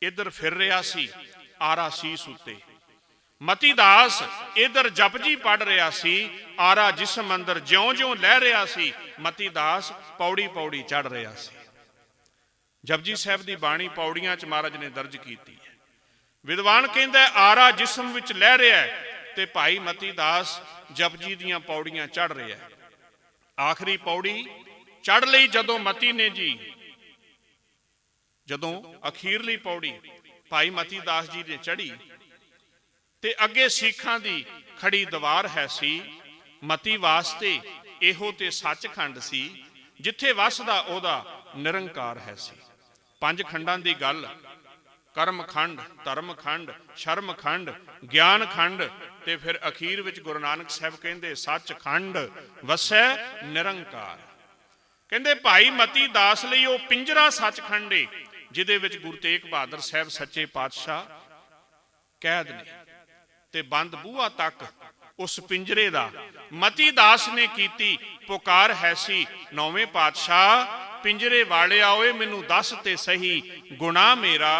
ਇੱਧਰ ਫਿਰ ਰਿਹਾ ਸੀ, ਆਰਾ ਸੀਸ ਉੱਤੇ, ਮਤੀ ਦਾਸ ਇਧਰ ਜਪਜੀ ਪੜ ਰਿਹਾ ਸੀ, ਆਰਾ ਜਿਸਮ ਅੰਦਰ ਜਿਉਂ-ਜਿਉਂ ਲਹਿ ਰਿਹਾ ਸੀ, ਮਤੀ ਦਾਸ ਪੌੜੀ ਪੌੜੀ ਚੜ ਰਿਹਾ ਸੀ। ਜਪਜੀ ਸਾਹਿਬ ਦੀ ਬਾਣੀ ਪੌੜੀਆਂ 'ਚ ਮਹਾਰਾਜ ਨੇ ਦਰਜ ਕੀਤੀ ਹੈ। ਵਿਦਵਾਨ ਕਹਿੰਦਾ ਆਰਾ ਜਿਸਮ ਵਿੱਚ ਲਹਿ ਰਿਹਾ ਤੇ ਭਾਈ ਮਤੀ ਦਾਸ ਜਪਜੀ ਦੀਆਂ ਪੌੜੀਆਂ ਚੜ ਰਿਹਾ। ਆਖਰੀ ਪੌੜੀ ਚੜ ਲਈ ਜਦੋਂ ਮਤੀ ਨੇ ਜੀ, ਜਦੋਂ ਅਖੀਰਲੀ ਪੌੜੀ ਭਾਈ ਮਤੀ ਦਾਸ ਜੀ ਨੇ ਚੜੀ ਤੇ ਅੱਗੇ ਸਿੱਖਾਂ ਦੀ ਖੜੀ ਦੀਵਾਰ ਹੈ ਸੀ, ਮਤੀ ਵਾਸਤੇ ਇਹੋ ਤੇ ਸੱਚਖੰਡ ਸੀ, ਜਿੱਥੇ ਵਸਦਾ ਉਹਦਾ ਨਿਰੰਕਾਰ ਹੈ ਸੀ। 5 ਖੰਡਾਂ ਦੀ ਗੱਲ, ਕਰਮ ਖੰਡ, ਧਰਮ ਖੰਡ, ਸ਼ਰਮ ਖੰਡ, ਗਿਆਨ ਖੰਡ ਤੇ ਫਿਰ ਅਖੀਰ ਵਿੱਚ ਗੁਰੂ ਨਾਨਕ ਸਾਹਿਬ ਕਹਿੰਦੇ ਸੱਚਖੰਡ ਵਸੈ ਨਿਰੰਕਾਰ। ਕਹਿੰਦੇ ਭਾਈ ਮਤੀ ਦਾਸ ਲਈ ਉਹ ਪਿੰਜਰਾ ਸੱਚਖੰਡ ਏ, ਜਿਹਦੇ ਵਿੱਚ ਗੁਰੂ ਤੇਗ ਬਹਾਦਰ ਸਾਹਿਬ ਸੱਚੇ ਪਾਤਸ਼ਾਹ ਕੈਦ ਨੇ ਤੇ ਬੰਦ ਬੂਹਾ ਤੱਕ ਉਸ ਪਿੰਜਰੇ ਦਾ ਮਤੀ ਦਾਸ ਨੇ ਕੀਤੀ ਪੁਕਾਰ ਹੈ ਸੀ, ਨੌਵੇਂ ਪਾਤਸ਼ਾਹ ਪਿੰਜਰੇ ਵਾਲਿਆ ਓਏ ਮੈਨੂੰ ਦੱਸ ਤੇ ਸਹੀ, ਗੁਨਾਹ ਮੇਰਾ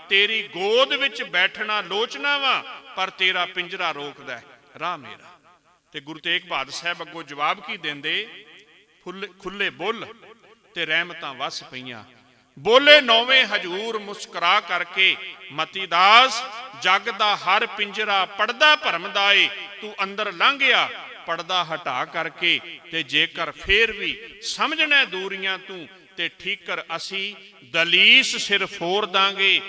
ਤੇਰੀ ਗੋਦ ਵਿੱਚ ਬੈਠਣਾ ਲੋਚਨਾ ਵਾ, ਪਰ ਤੇਰਾ ਪਿੰਜਰਾ ਰੋਕਦਾ ਰਾਹ ਮੇਰਾ। ਤੇ ਗੁਰੂ ਤੇਗ ਬਹਾਦਰ ਸਾਹਿਬ ਅੱਗੋਂ ਜਵਾਬ ਕੀ ਦਿੰਦੇ, ਖੁੱਲੇ ਬੁੱਲ ਤੇ ਰਹਿਮਤਾਂ ਵਸ ਪਈਆਂ। ਬੋਲੇ ਨੌਵੇਂ ਹਜੂਰ ਮੁਸਕਰਾ ਕਰਕੇ, ਮਤੀ ਦਾਸ ਜਗ ਦਾ ਹਰ ਪਿੰਜਰਾ ਪੜਦਾ ਭਰਮਦਾ ਏ, ਤੂੰ ਅੰਦਰ ਲੰਘਿਆ ਪੜਦਾ ਹਟਾ ਕਰਕੇ, ਤੇ ਜੇਕਰ ਫੇਰ ਵੀ ਸਮਝਣਾ ਦੂਰੀਆਂ ਤੂੰ ਤੇ ਠੀਕਰ ਅਸੀਂ ਦਲੀਸ ਸਿਰ ਫੋਰ ਦਾਂਗੇ,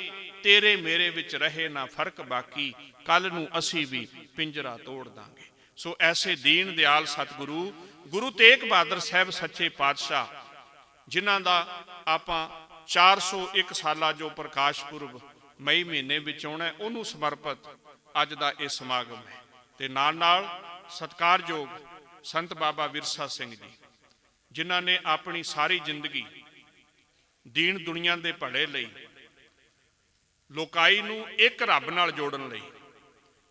ਤੇਰੇ ਮੇਰੇ ਵਿੱਚ ਰਹੇ ਨਾ ਫਰਕ ਬਾਕੀ, ਕੱਲ ਨੂੰ ਅਸੀਂ ਵੀ ਪਿੰਜਰਾ ਤੋੜ ਦਾਂਗੇ। ਸੋ ਐਸੇ ਦੀਨ ਦਿਆਲ ਸਤਿਗੁਰੂ ਗੁਰੂ ਤੇਗ ਬਹਾਦਰ ਸਾਹਿਬ ਸੱਚੇ ਪਾਤਸ਼ਾਹ, ਜਿਨ੍ਹਾਂ ਦਾ ਆਪਾਂ 401 ਸਾਲਾ ਜੋ ਪ੍ਰਕਾਸ਼ ਪੁਰਬ ਮਈ ਮਹੀਨੇ ਵਿੱਚ ਆਉਣਾ, ਉਹਨੂੰ ਸਮਰਪਿਤ ਅੱਜ ਦਾ ਇਹ ਸਮਾਗਮ ਹੈ। ਤੇ ਨਾਲ ਨਾਲ ਸਤਿਕਾਰਯੋਗ ਸੰਤ ਬਾਬਾ ਵਿਰਸਾ ਸਿੰਘ ਜੀ, ਜਿਨ੍ਹਾਂ ਨੇ ਆਪਣੀ ਸਾਰੀ ਜ਼ਿੰਦਗੀ ਦੀਨ ਦੁਨੀਆ ਦੇ ਭਲੇ ਲਈ, ਲੋਕਾਈ ਨੂੰ ਇੱਕ ਰੱਬ ਨਾਲ ਜੋੜਨ ਲਈ,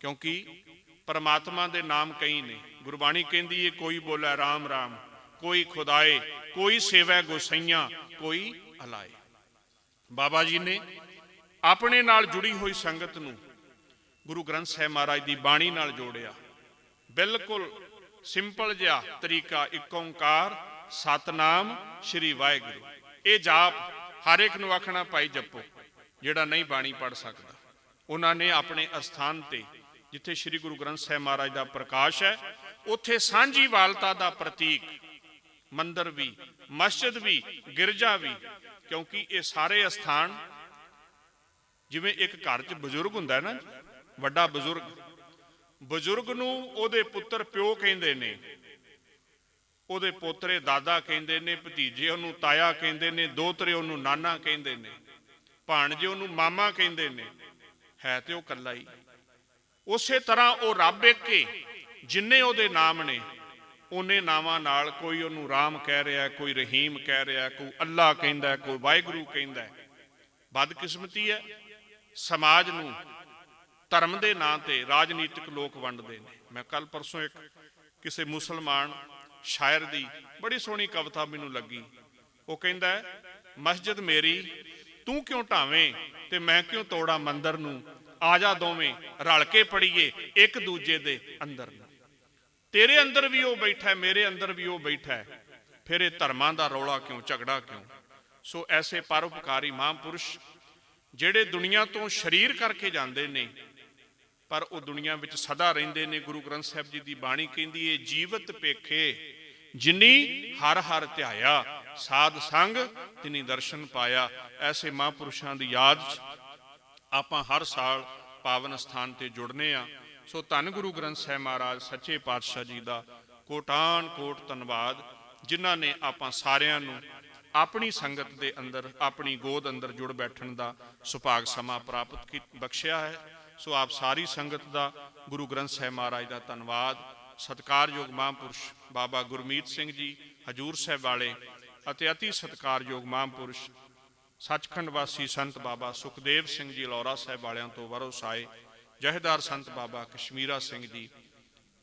ਕਿਉਂਕਿ ਪਰਮਾਤਮਾ ਦੇ ਨਾਮ ਕਈ ਨੇ। ਗੁਰਬਾਣੀ ਕਹਿੰਦੀ ਹੈ ਕੋਈ ਬੋਲੇ ਰਾਮ ਰਾਮ, ਕੋਈ ਖੁਦਾਏ, ਕੋਈ ਸੇਵੈ ਗੋਸਈਆਂ, ਕੋਈ ਅਲਾਏ। ਬਾਬਾ ਜੀ ਨੇ ਆਪਣੇ ਨਾਲ ਜੁੜੀ ਹੋਈ ਸੰਗਤ ਨੂੰ ਗੁਰੂ ਗ੍ਰੰਥ ਸਾਹਿਬ ਮਹਾਰਾਜ ਦੀ ਬਾਣੀ ਨਾਲ ਜੋੜਿਆ। ਬਿਲਕੁਲ ਸਿੰਪਲ ਜਿਹਾ ਤਰੀਕਾ, ਇੱਕ ਓੰਕਾਰ ਸਤਨਾਮ ਸ਼੍ਰੀ ਵਾਹਿਗੁਰੂ। ਇਹ ਜਾਪ ਹਰ ਇੱਕ ਨੂੰ ਆਖਣਾ ਭਾਈ ਜਪੋ, ਜਿਹੜਾ ਨਹੀਂ ਬਾਣੀ ਪੜ੍ਹ ਸਕਦਾ। ਉਹਨਾਂ ਨੇ ਆਪਣੇ ਅਸਥਾਨ ਤੇ ਜਿੱਥੇ ਸ਼੍ਰੀ ਗੁਰੂ ਗ੍ਰੰਥ ਸਾਹਿਬ ਮਹਾਰਾਜ ਦਾ ਪ੍ਰਕਾਸ਼ ਹੈ, ਉੱਥੇ ਸਾਂਝੀ ਵਾਲਤਾ ਦਾ ਪ੍ਰਤੀਕ ਮੰਦਰ ਵੀ, ਮਸਜਿਦ ਵੀ, ਗਿਰਜਾ ਵੀ, ਕਿਉਂਕਿ ਇਹ ਸਾਰੇ ਅਸਥਾਨ, ਜਿਵੇਂ ਇੱਕ ਘਰ 'ਚ ਬਜ਼ੁਰਗ ਹੁੰਦਾ ਨਾ, ਵੱਡਾ ਬਜ਼ੁਰਗ ਨੂੰ ਉਹਦੇ ਪੁੱਤਰ ਪਿਓ ਕਹਿੰਦੇ ਨੇ, ਉਹਦੇ ਪੋਤਰੇ ਦਾਦਾ ਕਹਿੰਦੇ ਨੇ, ਭਤੀਜੇ ਉਹਨੂੰ ਤਾਇਆ ਕਹਿੰਦੇ ਨੇ, ਦੋਤਰੇ ਉਹਨੂੰ ਨਾਨਾ ਕਹਿੰਦੇ ਨੇ, ਭਾਣਜੇ ਉਹਨੂੰ ਮਾਮਾ ਕਹਿੰਦੇ ਨੇ, ਹੈ ਤੇ ਉਹ ਇਕੱਲਾ ਹੀ। ਉਸੇ ਤਰ੍ਹਾਂ ਉਹ ਰੱਬ ਇੱਕ ਏ, ਜਿੰਨੇ ਉਹਦੇ ਨਾਮ ਨੇ ਉਹਨੇ ਨਾਵਾਂ ਨਾਲ, ਕੋਈ ਉਹਨੂੰ ਰਾਮ ਕਹਿ ਰਿਹਾ, ਕੋਈ ਰਹੀਮ ਕਹਿ ਰਿਹਾ, ਕੋਈ ਅੱਲਾ ਕਹਿੰਦਾ, ਕੋਈ ਵਾਹਿਗੁਰੂ ਕਹਿੰਦਾ। ਬਦਕਿਸਮਤੀ ਹੈ, ਸਮਾਜ ਨੂੰ ਧਰਮ ਦੇ ਨਾਂ ਤੇ ਰਾਜਨੀਤਿਕ ਲੋਕ ਵੰਡਦੇ ਨੇ। ਮੈਂ ਕੱਲ ਪਰਸੋਂ ਇੱਕ ਕਿਸੇ ਮੁਸਲਮਾਨ ਸ਼ਾਇਰ ਦੀ ਬੜੀ ਸੋਹਣੀ ਕਵਿਤਾ ਮੈਨੂੰ ਲੱਗੀ। ਉਹ ਕਹਿੰਦਾ, ਮਸਜਿਦ ਮੇਰੀ ਤੂੰ ਕਿਉਂ ਢਾਵੇਂ ਤੇ ਮੈਂ ਕਿਉਂ ਤੋੜਾਂ ਮੰਦਰ ਨੂੰ, ਆ ਜਾ ਦੋਵੇਂ ਰਲ ਕੇ ਪੜੀਏ ਇੱਕ ਦੂਜੇ ਦੇ ਅੰਦਰ ਨੂੰ। ਤੇਰੇ ਅੰਦਰ ਵੀ ਉਹ ਬੈਠਾ, ਮੇਰੇ ਅੰਦਰ ਵੀ ਉਹ ਬੈਠਾ, ਫਿਰ ਇਹ ਧਰਮਾਂ ਦਾ ਰੌਲਾ ਕਿਉਂ, ਝਗੜਾ ਕਿਉਂ। ਸੋ ਐਸੇ ਪਰਉਪਕਾਰੀ ਮਹਾਂਪੁਰਸ਼ ਜਿਹੜੇ ਦੁਨੀਆ ਤੋਂ ਸ਼ਰੀਰ ਕਰਕੇ ਜਾਂਦੇ ਨੇ, ਪਰ ਉਹ ਦੁਨੀਆ ਵਿੱਚ ਸਦਾ ਰਹਿੰਦੇ ਨੇ। ਗੁਰੂ ਗ੍ਰੰਥ ਸਾਹਿਬ ਜੀ ਦੀ ਬਾਣੀ ਕਹਿੰਦੀ ਹੈ, ਜੀਵਤ ਪੇਖੇ ਜਿਨੀ ਹਰ ਹਰ ਧਿਆਇਆ, ਸਾਧ ਸੰਗ ਤਿਨੀ ਦਰਸ਼ਨ ਪਾਇਆ। ਐਸੇ ਮਹਾਂਪੁਰਸ਼ਾਂ ਦੀ ਯਾਦ 'ਚ ਆਪਾਂ ਹਰ ਸਾਲ ਪਾਵਨ ਸਥਾਨ ਤੇ ਜੁੜਨੇ ਆ। ਸੋ ਧੰਨ ਗੁਰੂ ਗ੍ਰੰਥ ਸਾਹਿਬ ਮਹਾਰਾਜ ਸੱਚੇ ਪਾਤਸ਼ਾਹ ਜੀ ਦਾ ਕੋਟਾਨ ਕੋਟ ਧੰਨਵਾਦ, ਜਿਨ੍ਹਾਂ ਨੇ ਆਪਾਂ ਸਾਰਿਆਂ ਨੂੰ ਆਪਣੀ ਸੰਗਤ ਦੇ ਅੰਦਰ, ਆਪਣੀ ਗੋਦ ਅੰਦਰ ਜੁੜ ਬੈਠਣ ਦਾ ਸੁਭਾਗ ਸਮਾਂ ਪ੍ਰਾਪਤ ਬਖਸ਼ਿਆ ਹੈ। ਸੋ ਆਪ ਸਾਰੀ ਸੰਗਤ ਦਾ ਗੁਰੂ ਗ੍ਰੰਥ ਸਾਹਿਬ ਮਹਾਰਾਜ ਦਾ ਧੰਨਵਾਦ। ਸਤਿਕਾਰਯੋਗ ਮਹਾਂਪੁਰਸ਼ ਬਾਬਾ ਗੁਰਮੀਤ ਸਿੰਘ ਜੀ ਹਜੂਰ ਸਾਹਿਬ ਵਾਲੇ ਅਤੇ ਅਤੀ ਸਤਿਕਾਰਯੋਗ ਮਹਾਂਪੁਰਸ਼ ਸੱਚਖੰਡ ਵਾਸੀ ਸੰਤ ਬਾਬਾ ਸੁਖਦੇਵ ਸਿੰਘ ਜੀ ਲੌਰਾ ਸਾਹਿਬ ਵਾਲਿਆਂ ਤੋਂ ਵਰੋਸਾਏ ਜਹੇਦਾਰ ਸੰਤ ਬਾਬਾ ਕਸ਼ਮੀਰਾ ਸਿੰਘ ਜੀ,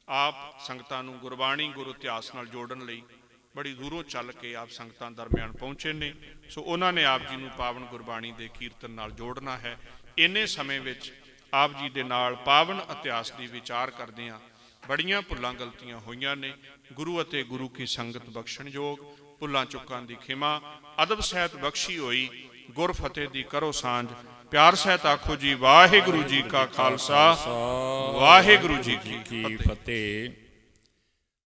ਆਪ ਸੰਗਤਾਂ ਨੂੰ ਗੁਰਬਾਣੀ ਗੁਰੂ ਇਤਿਹਾਸ ਨਾਲ ਜੋੜਨ ਲਈ ਬੜੀ ਦੂਰੋਂ ਚੱਲ ਕੇ ਆਪ ਸੰਗਤਾਂ ਦਰਮਿਆਨ ਪਹੁੰਚੇ ਨੇ। ਸੋ ਉਹਨਾਂ ਨੇ ਆਪ ਜੀ ਨੂੰ ਪਾਵਨ ਗੁਰਬਾਣੀ ਦੇ ਕੀਰਤਨ ਨਾਲ ਜੋੜਨਾ ਹੈ। ਇੰਨੇ ਸਮੇਂ ਵਿੱਚ ਆਪ ਜੀ ਦੇ ਨਾਲ ਪਾਵਨ ਇਤਿਹਾਸ ਦੀ ਵਿਚਾਰ ਕਰਦਿਆਂ ਬੜੀਆਂ ਭੁੱਲਾਂ ਗਲਤੀਆਂ ਹੋਈਆਂ ਨੇ। ਗੁਰੂ ਅਤੇ ਗੁਰੂ ਕੀ ਸੰਗਤ ਬਖਸ਼ਣਯੋਗ, ਭੁੱਲਾਂ ਚੁੱਕਾਂ ਦੀ ਖਿਮਾ, ਅਦਬ ਸਹਿਤ ਬਖਸ਼ੀ ਹੋਈ, ਗੁਰ ਫਤਿਹ ਦੀ ਕਰੋ ਸਾਂਝ। ਪਿਆਰ ਸਹਿਤ ਆਖੋ ਜੀ ਵਾਹਿਗੁਰੂ ਜੀ ਕਾ ਖਾਲਸਾ, ਵਾਹਿਗੁਰੂ ਜੀ ਕੀ ਫਤਿਹ।